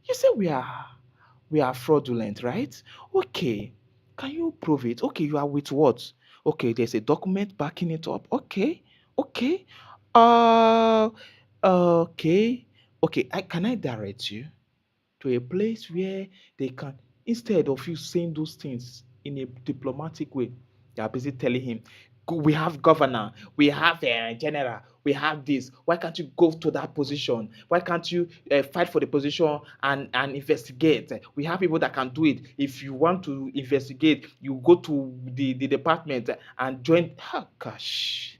You say we are fraudulent, right? Okay. Can you prove it? Okay, you are with what? Okay, there's a document backing it up. Okay. Okay. Uh okay. Okay, can I direct you to a place where they can, instead of you saying those things in a diplomatic way, they are busy telling him, We have governor, we have a general, we have this. Why can't you go to that position? Why can't you fight for the position and investigate? We have people that can do it. If you want to investigate, you go to the department and join. Oh, gosh.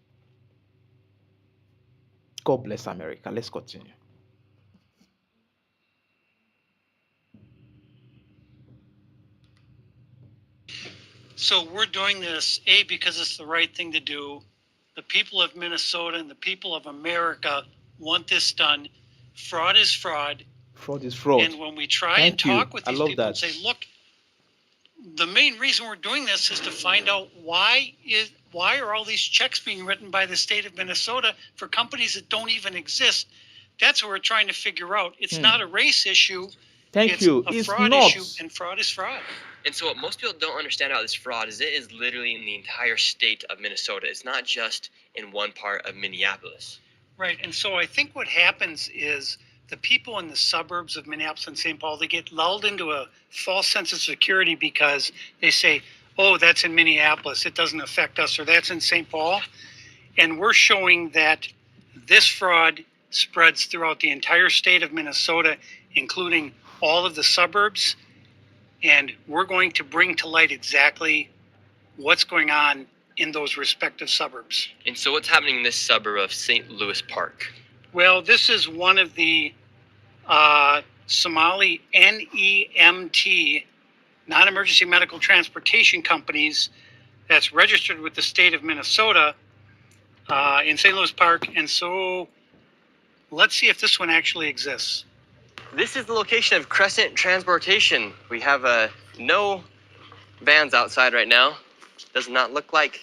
God bless America. Let's continue. So we're doing this, A, because it's the right thing to do. The people of Minnesota and the people of America want this done. Fraud is fraud. Fraud is fraud. And when we try and Thank you. talk with I these love people and that. say, look, the main reason we're doing this is to find out why are all these checks being written by the state of Minnesota for companies that don't even exist? That's what we're trying to figure out. It's not a race issue. Thank It's you. a It's fraud not. issue, and fraud is fraud. And so what most people don't understand about this fraud is it is literally in the entire state of Minnesota. It's not just in one part of Minneapolis. Right, and so I think what happens is the people in the suburbs of Minneapolis and St. Paul, they get lulled into a false sense of security because they say, oh, that's in Minneapolis, it doesn't affect us, or that's in St. Paul. And we're showing that this fraud spreads throughout the entire state of Minnesota, including all of the suburbs. And we're going to bring to light exactly what's going on in those respective suburbs. And so what's happening in this suburb of St. Louis Park? Well, this is one of the Somali NEMT, non-emergency medical transportation companies, that's registered with the state of Minnesota in St. Louis Park. And so let's see if this one actually exists. This is the location of Crescent Transportation. We have no vans outside right now. Does not look like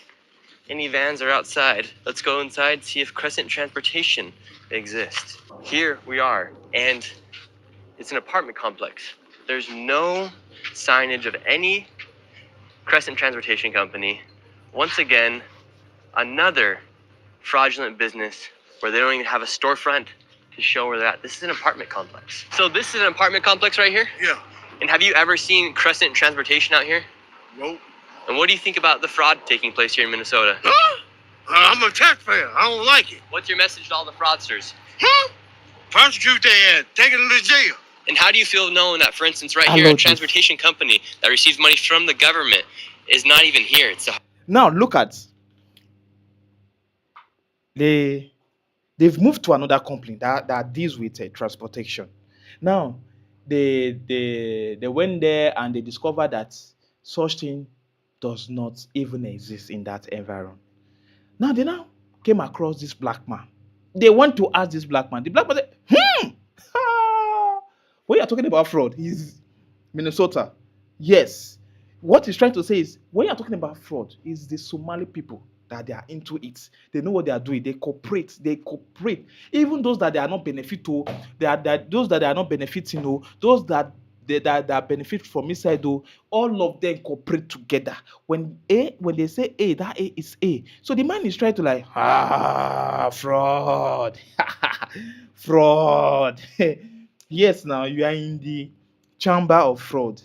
any vans are outside. Let's go inside, see if Crescent Transportation exists. Here we are, and it's an apartment complex. There's no signage of any Crescent Transportation Company. Once again, another fraudulent business where they don't even have a storefront to show where they're at. This is an apartment complex. So this is an apartment complex right here? Yeah. And have you ever seen Crescent Transportation out here? Nope. And what do you think about the fraud taking place here in Minnesota? Huh? I'm a taxpayer. I don't like it. What's your message to all the fraudsters? Huh? Prosecute their ass. Take them to jail. And how do you feel knowing that, for instance, right I here, a love this. transportation company that receives money from the government is not even here? It's a Now look at, they've moved to another company that deals with transportation. Now they went there and they discovered that such thing does not even exist in that environment. Now they came across this black man. They went to ask this black man. The black man said, when you're talking about fraud, he's Minnesota. Yes. What he's trying to say is, when you're talking about fraud, is the Somali people that they are into it. They know what they are doing. They cooperate. Even those that they are not benefit to, those that they are not benefiting, those that that benefit from inside, all of them cooperate together. When they say A, that A is A. So the man is trying to fraud, fraud. Yes, now you are in the chamber of fraud.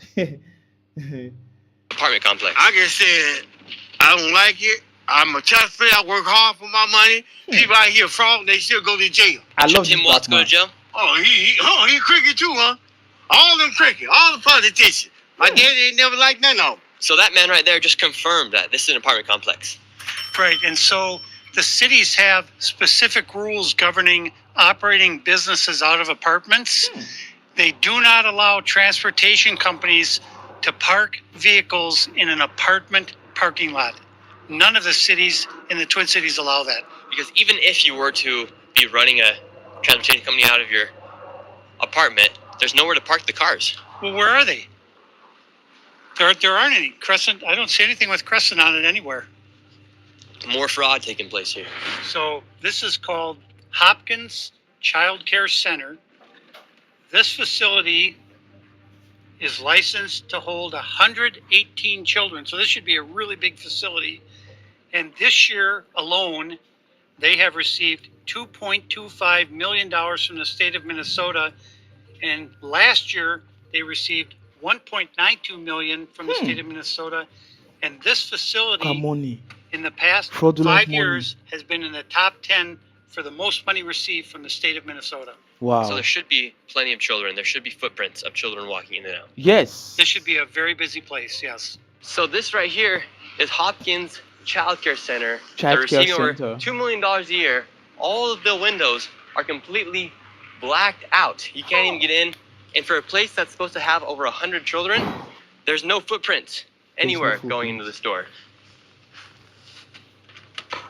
apartment complex. I just said, I don't like it. I'm a taxpayer. I work hard for my money. People out here fraud, they still go to jail. I love Tim this Watts black go to man. jail? Oh, he cricket too, huh? All them cricket, all the politicians. My daddy ain't never liked none of them. So that man right there just confirmed that this is an apartment complex. Right, and so the cities have specific rules governing operating businesses out of apartments. They do not allow transportation companies to park vehicles in an apartment parking lot. None of the cities in the Twin Cities allow that. Because even if you were to be running a transportation company out of your apartment, there's nowhere to park the cars. Well, where are they? There aren't any. Crescent, I don't see anything with Crescent on it anywhere. More fraud taking place here. So this is called Hopkins Child Care Center. This facility is licensed to hold 118 children. So this should be a really big facility. And this year alone, they have received $2.25 million from the state of Minnesota. And last year, they received $1.92 million from the state of Minnesota. And this facility in the past Fraudulent 5 years has been in the top 10 for the most money received from the state of Minnesota. Wow. So there should be plenty of children. There should be footprints of children walking in and out. Yes. This should be a very busy place, yes. So this right here is Hopkins Child Care Center. Child They're Care receiving over Center. $2 million a year. All of the windows are completely blacked out. You can't even get in. And for a place that's supposed to have over 100 children, there's no footprint anywhere going into the store.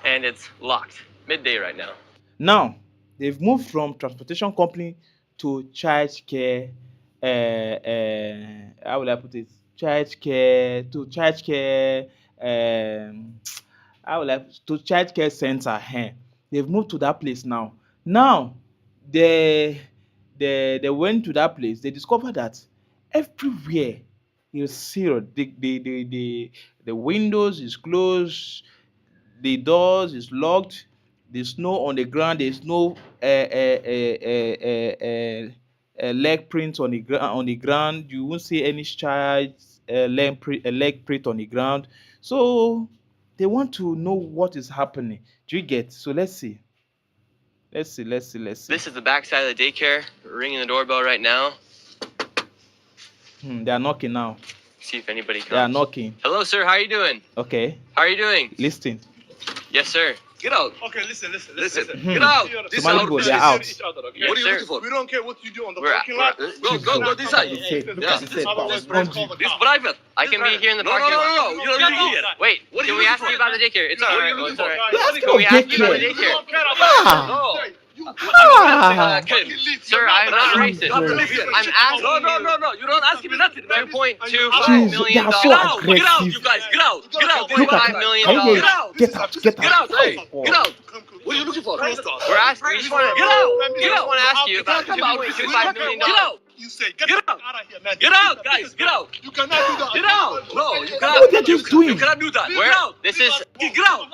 And it's locked. Midday right now. Now, they've moved from transportation company to child care. How will I put it? Child care to child care. How will I to child care center? They've moved to that place now. Now, they went to that place. They discovered that everywhere is sealed. The windows is closed. The doors is locked. There's snow on the ground. There's no leg prints on the ground. You won't see any child's leg print on the ground. So they want to know what is happening. Do you get? So let's see. Let's see. This is the back side of the daycare. We're ringing the doorbell right now. They are knocking now. See if anybody comes. They are knocking. Hello, sir. How are you doing? Okay. How are you doing? Listen. Yes, sir. Get out. Okay, listen. Get out. This is Somebody our go. They business. are out. Yes, What are you sir. looking for? We don't care what you do on the We're- parking lot. Go this side. Look Yeah. at the tape. Otherwise, we're gonna call the This cops. private. I can be here in the No, parking lot. no. You don't need here. Wait, What are can you we looking ask for? you about the daycare? It's No, all what are right. you looking It's all right. for? You're asking Can we of ask you about the daycare. We daycare? don't care about No. Sir, I'm not racist. Don't believe it. I'm asking No. You don't ask me nothing. man. $2.25 Jeez, they million. are so Get out, aggressive. you guys. Get out. Look at $2.5 million. Hey, Get out. Get out. Get out. Hey, get out. What are you looking for? We're asking. We just want to Get out. We just want to ask you about $2.25 million. Get out. You say, get Get the out. fuck out of here, man. Get out, guys. Get out. You cannot do that. Get out. No, you cannot. What they're just doing. You cannot do that. Where? Get out. This is, Get out.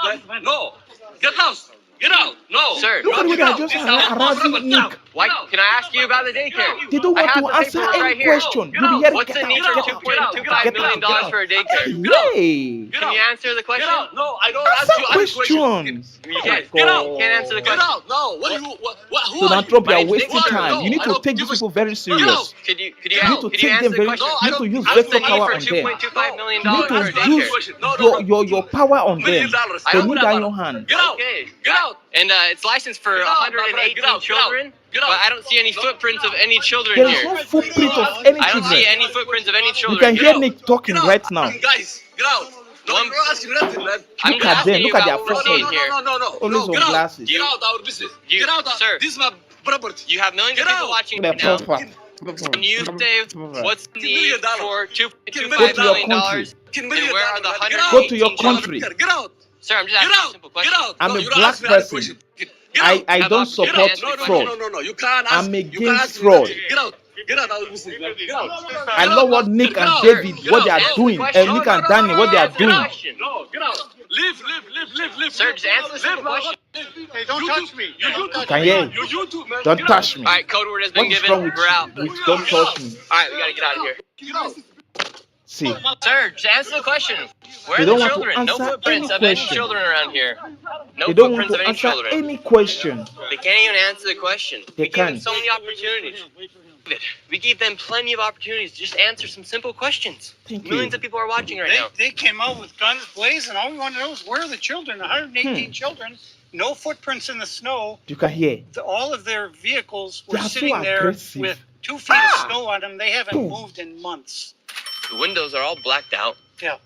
No. Get out. Get out. No. sir. Look at the way they are just harassing Nick. Why? Can I ask you about the daycare? They don't I want have to the answer paperwork any right here. question. You'll be hearing, What's get the need out, for get out, $2.25 million get out. for a daycare? Hey. Can you answer the question? Get out. No, I don't ask Answer you any question. questions. You can't. Get out. You can't answer the Get question. out. No. What are you? Who So are now, you? Trump, you My are name's wasting Nick. time. No, You need I to don't take give these a- people very serious. Could you You need to could take answer them the very. question? No, You I need to don't- use I What's veto the need power for on them. $2.25 million You need for a to daycare? use your power on them. $1 million. I They don't need have that a- in your hand. Get out. Okay. Get out. And it's licensed for Get out, 118 get out, children, get out. but I don't see any footprints of any children There is here. no footprint of any I don't see children. any footprints of any You children. can here. hear Nick talking Get out. right now. Guys, get out. No, One- you're not asking nothing, man. I'm Look just at them. asking you Look at about their what we're forehead. seeing here. No. Always on Get out. glasses. Get out our business. You- Get out. sir. This is my property. You have millions of Get people out. watching Their right now. property. Can you say what's the need for Go $2.25 to your million? country. $10 And million. where are the Get 118 out. Go to your children? country. Get out. Sir, I'm just Get asking a out. simple Get question. out. I'm No, a you don't black ask me that person. question. Get out. I Have don't a- support Get out. fraud. No. You can't ask. I'm you can't against ask me fraud. that. Get out. Get out our business, man. Get out. I love what Nick and David, what they are doing, and Nick and Danny, what they are doing. No, get out. Leave. Sir, just answer the simple question. Hey, don't touch me. Can you hear? You YouTube, man. Don't touch me. All right, code word has been What is given. wrong with We're out. you? Don't touch me. All right, we gotta get out of here. Get out. See, Sir, just answer the question. Where They are don't the want to children? No answer footprints any of any question. children around here. No they don't want footprints of to any answer children. any question. They can't even answer the question. They We give them can't. so many opportunities. We gave them plenty of opportunities. Just answer some simple questions. Thank you. Millions of people are watching right now. They came out with guns blazing. All we want to know is where are the children? 118 children, no footprints in the snow. You can hear. All of their vehicles were They are so sitting there aggressive. with 2 feet of snow on them. They haven't Boom. moved in months. The windows are all blacked out. Yeah.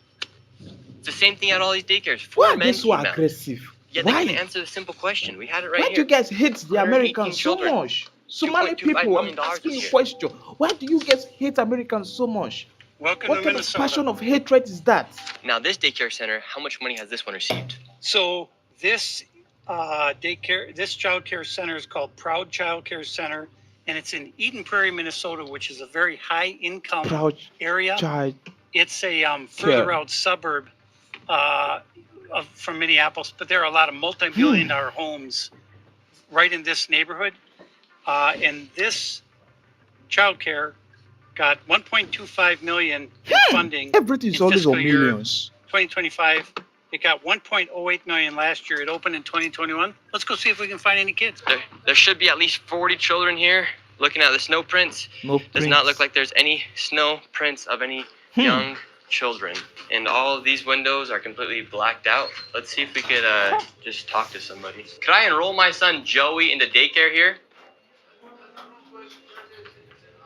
It's the same thing at all these daycares. Why 4 are men they so came out. aggressive? Yeah, they Why? can answer the simple question. We had it right Why here. do you guys hate the 118 Americans so children. much? So many $2.25 people. million I'm asking this you a year. question. Why do you guys hate Americans so much? Welcome What to kind of Minnesota. passion of hatred is that? Now, this daycare center, how much money has this one received? So this this child care center is called Proud Child Care Center, and it's in Eden Prairie, Minnesota, which is a very high income Proud area. child. It's a further Care. out suburb from Minneapolis, but there are a lot of multi-billion-dollar homes right in this neighborhood, and this child care got 1.25 million in funding. Everything is in always fiscal on year millions. 2025. It got 1.08 million last year. It opened in 2021. Let's go see if we can find any kids. There should be at least 40 children here. Looking at the snow prints, No does not look like there's any snow prints of any young children. And all of these windows are completely blacked out. Let's see if we could just talk to somebody. Could I enroll my son Joey into daycare here?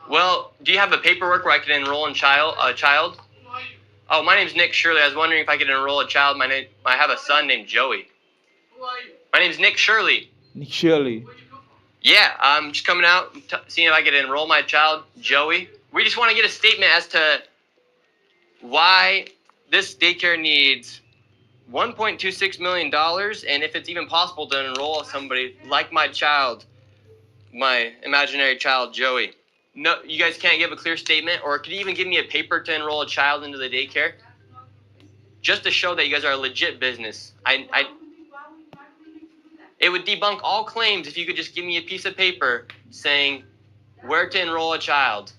Well, do you have a paperwork where I can enroll a child? Oh, my name's Nickshirley. I was wondering if I could enroll a child. I have a son named Joey. Who are you? My name's Nickshirley. Nickshirley. Yeah, I'm just coming out, seeing if I could enroll my child, Joey. We just want to get a statement as to why this daycare needs $1.26 million, and if it's even possible to enroll somebody like my child, my imaginary child, Joey. No, you guys can't give a clear statement, or could you even give me a paper to enroll a child into the daycare? Just to show that you guys are a legit business. It would debunk all claims if you could just give me a piece of paper saying where to enroll a child.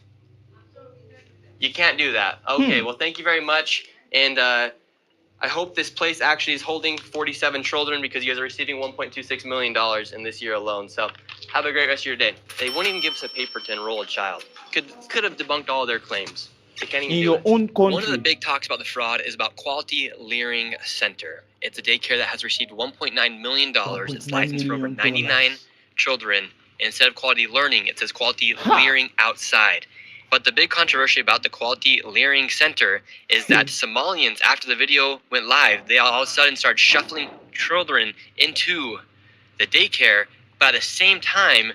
You can't do that. Okay, well, thank you very much. And I hope this place actually is holding 47 children because you guys are receiving $1.26 million in this year alone. So have a great rest of your day. They won't even give us a paper to enroll a child. Could have debunked all their claims. They can't even In do your it. own country. One of the big talks about the fraud is about Quality Leering Center. It's a daycare that has received $1.9 million. It's licensed for over 99 children. And instead of Quality Learning, it says Quality Leering Outside. But the big controversy about the Quality Leering Center is that Somalians, after the video went live, they all of a sudden started shuffling children into the daycare. But at the same time,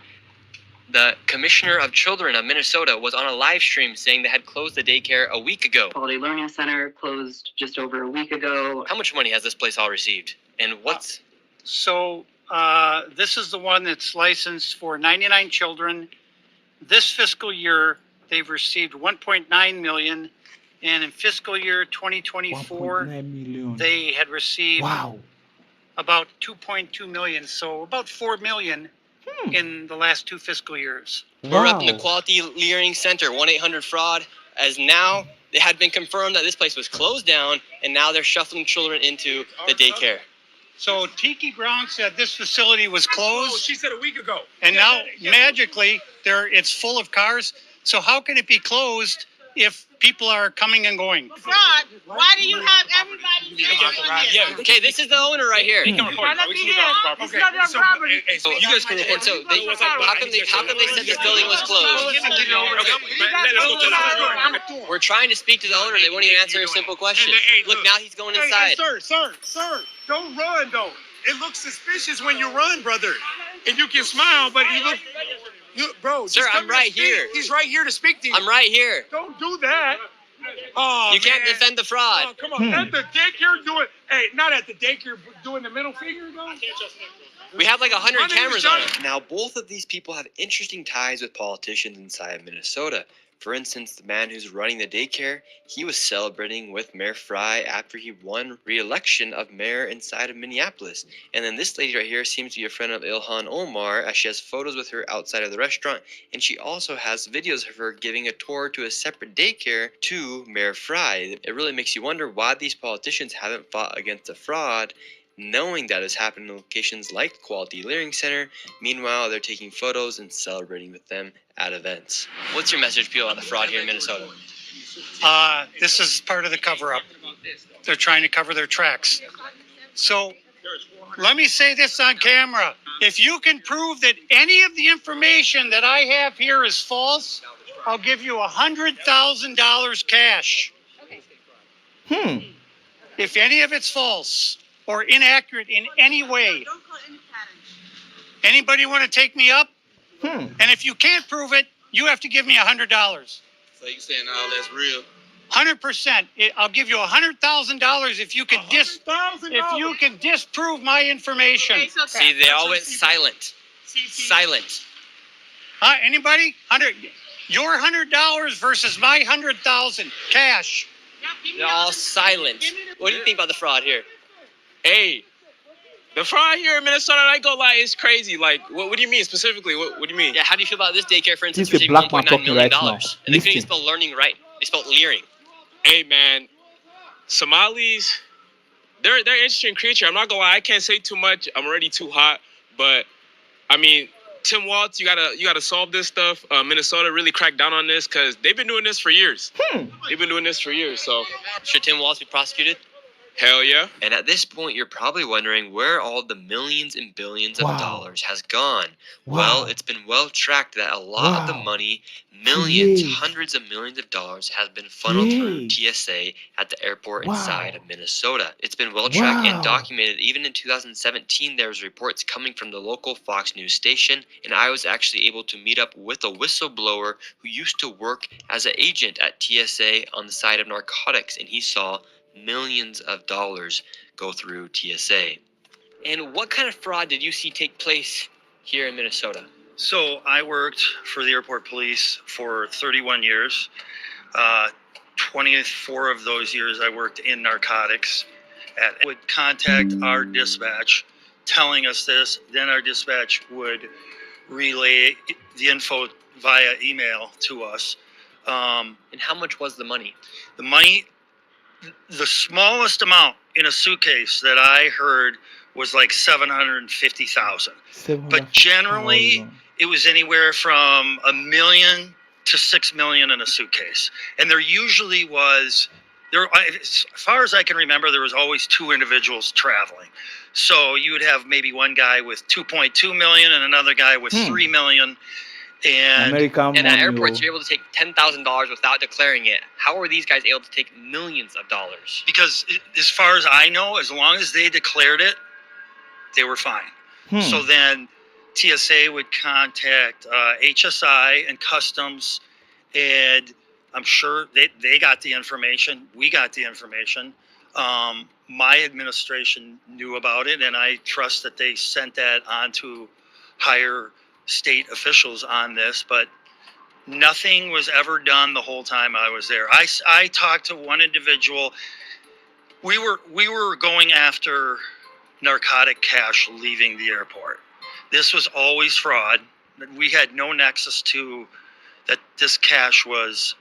the Commissioner of Children of Minnesota was on a live stream saying they had closed the daycare a week ago. Quality Learning Center closed just over a week ago. How much money has this place all received? And what's... So this is the one that's licensed for 99 children. This fiscal year, they've received 1.9 million. And in fiscal year 2024, 1.9 million. they had received Wow. about 2.2 million. So about 4 million in the last 2 fiscal years. We're up in the Quality Leering Center, 1-800-FRAUD, as now it had been confirmed that this place was closed down, and now they're shuffling children into the daycare. So Tiki Brown said this facility was closed. She said a week ago. And now magically it's full of cars. So how can it be closed if people are coming and going? Fraud. Why do you have everybody saying Yeah, okay, this is the owner right here. It's not their property. So you guys can report. So how come they said this building was closed? We're trying to speak to the owner. They won't even answer a simple question. Look, now he's going inside. Sir, don't run though. It looks suspicious when you run, brother. And you can smile, but bro. Sir, I'm right here. He's right here to speak to you. I'm right here. Don't do that. Oh, you can't defend the fraud. Oh, come on. At the daycare doing, not at the daycare doing the middle finger though. We have like 100 cameras on it. Now, both of these people have interesting ties with politicians inside Minnesota. For instance, the man who's running the daycare, he was celebrating with Mayor Fry after he won re-election of mayor inside of Minneapolis. And then this lady right here seems to be a friend of Ilhan Omar, as she has photos with her outside of the restaurant, and she also has videos of her giving a tour to a separate daycare to Mayor Fry. It really makes you wonder why these politicians haven't fought against the fraud, knowing that it's happened in locations like Quality Leering Center. Meanwhile, they're taking photos and celebrating with them at events. What's your message, people, about the fraud here in Minnesota? This is part of the cover-up. They're trying to cover their tracks. So let me say this on camera. If you can prove that any of the information that I have here is false, I'll give you $100,000 cash. If any of it's false or inaccurate in any way, anybody want to take me up? And if you can't prove it, you have to give me $100. So you saying all that's real? 100%. I'll give you $100,000 if you can disprove my information. Okay, so see, they all went silent. Silent. Anybody? Your $100 versus my 100,000 cash. They're all silent. What do you think about the fraud here? Hey, the fraud here in Minnesota, I ain't gonna lie, is crazy. Like, what do you mean specifically? What do you mean? Yeah, how do you feel about this daycare, for instance, This is a receiving black man $1.9 talking million? right now. And they couldn't even Listen. spell learning right. They spelled leering. Hey, man, Somalis, they're an interesting creature. I'm not gonna lie, I can't say too much. I'm already too hot. But I mean, Tim Waltz, you gotta solve this stuff. Minnesota really cracked down on this because they've been doing this for years. They've been doing this for years. So Should Tim Waltz be prosecuted? hell yeah. And at this point, you're probably wondering where all the millions and billions of dollars has gone. Well, it's been well tracked that a lot of the money, millions, hundreds of millions of dollars, has been funneled through TSA at the airport inside of Minnesota. It's been well tracked and documented. Even in 2017, there was reports coming from the local Fox News station, and I was actually able to meet up with a whistleblower who used to work as an agent at TSA on the side of narcotics, and he saw millions of dollars go through TSA. And what kind of fraud did you see take place here in Minnesota? So I worked for the airport police for 31 years. 24 of those years I worked in narcotics. Would contact our dispatch telling us this, then our dispatch would relay the info via email to us. And how much was the money? The money, the smallest amount in a suitcase that I heard was like 750,000. But generally, it was anywhere from $1 million to $6 million in a suitcase. And there usually was, as far as I can remember, there was always two individuals traveling. So you would have maybe one guy with 2.2 million and another guy with 3 million. And at airports, you're able to take $10,000 without declaring it. How are these guys able to take millions of dollars? Because as far as I know, as long as they declared it, they were fine. So then TSA would contact HSI and Customs, and I'm sure they got the information. We got the information. My administration knew about it, and I trust that they sent that on to higher state officials on this, but nothing was ever done the whole time I was there. I talked to one individual. We were going after narcotic cash leaving the airport. This was always fraud. We had no nexus to that this cash was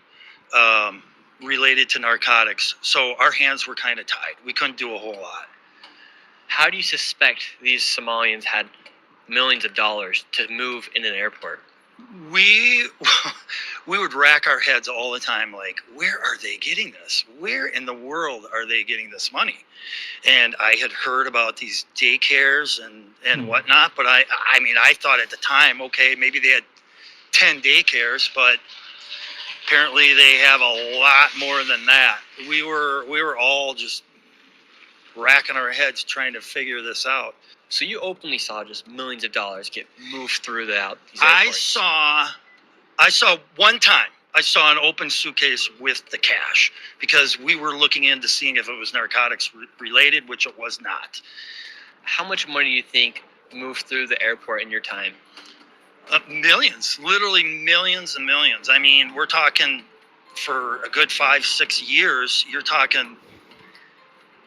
related to narcotics. So our hands were kind of tied. We couldn't do a whole lot. How do you suspect these Somalians had millions of dollars to move in an airport? We would rack our heads all the time, like, where are they getting this? Where in the world are they getting this money? And I had heard about these daycares and whatnot, but I mean, I thought at the time, okay, maybe they had 10 daycares, but apparently they have a lot more than that. We were all just racking our heads trying to figure this out. So you openly saw just millions of dollars get moved through these airports. I saw one time. I saw an open suitcase with the cash because we were looking into seeing if it was narcotics related, which it was not. How much money do you think moved through the airport in your time? Millions, literally millions and millions. I mean, we're talking for a good 5-6 years. You're talking,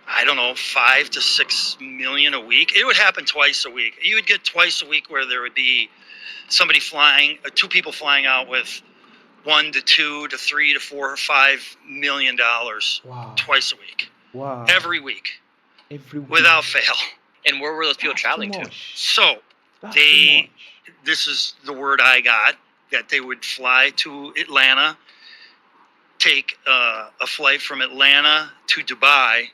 I don't know, 5 to 6 million a week. It would happen twice a week. You would get twice a week where there would be somebody flying, two people flying out with $1 to $2 to $3 to $4 or $5 million twice a week. Wow. Every week. Without fail. And where were those people traveling to? So this is the word I got, that they would fly to Atlanta, take a flight from Atlanta to Dubai.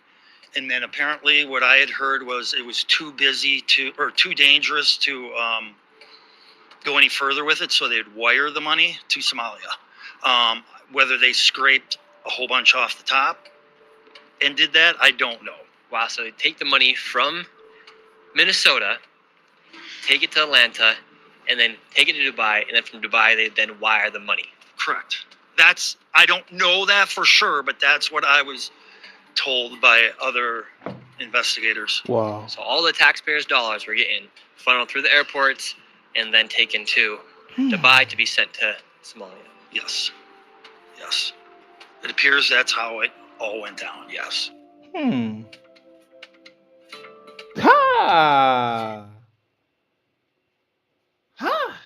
And then apparently what I had heard was it was too dangerous to go any further with it. So they'd wire the money to Somalia. Whether they scraped a whole bunch off the top, and did that? I don't know. Wow, so they take the money from Minnesota, take it to Atlanta, and then take it to Dubai, and then from Dubai they then wire the money. Correct. I don't know that for sure, but that's what I was told by other investigators. Wow. So all the taxpayers' dollars were getting funneled through the airports and then taken to Dubai to be sent to Somalia. Yes. Yes. It appears that's how it all went down. Yes. Ha! Ha!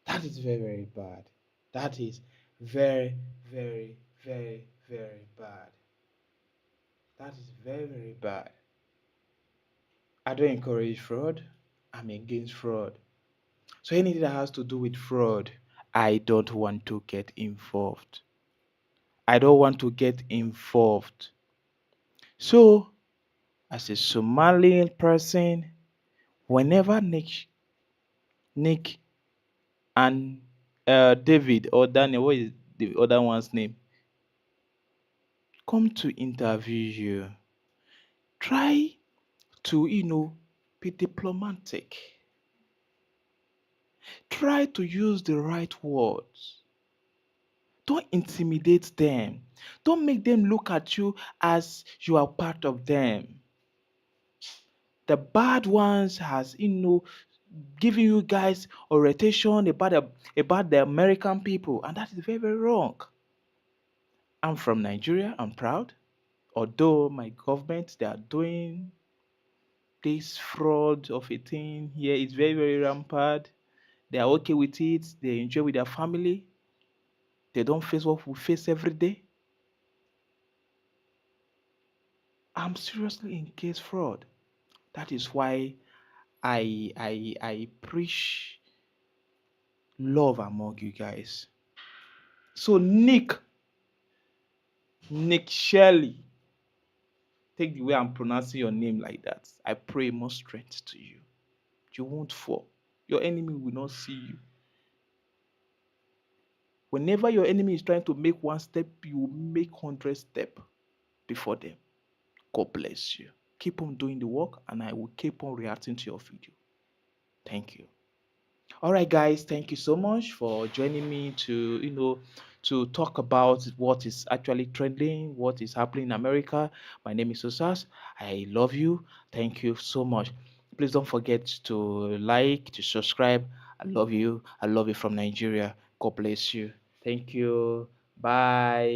That is very, very bad. That is very, very, very, very bad. That is very, very bad. I don't encourage fraud. I'm against fraud. So anything that has to do with fraud, I don't want to get involved. I don't want to get involved. So, as a Somalian person, whenever Nick and David or Daniel, what is the other one's name, come to interview you, try to, be diplomatic. Try to use the right words. Don't intimidate them. Don't make them look at you as you are part of them. The bad ones has, giving you guys orientation about the American people, and that is very, very wrong. I'm from Nigeria. I'm proud. Although my government, they are doing this fraud of a thing here, it's very, very rampant. They are okay with it. They enjoy with their family. They don't face what we face every day. I'm seriously against fraud. That is why I preach love among you guys. So Nickshirley, take the way I'm pronouncing your name like that. I pray more strength to you. You won't fall. Your enemy will not see you. Whenever your enemy is trying to make one step, you will make 100 steps before them. God bless you. Keep on doing the work, and I will keep on reacting to your video. Thank you. All right, guys, thank you so much for joining me to talk about what is actually trending, what is happening in America. My name is Osas. I love you. Thank you so much. Please don't forget to like, to subscribe. I love you. I love you from Nigeria. God bless you. Thank you. Bye.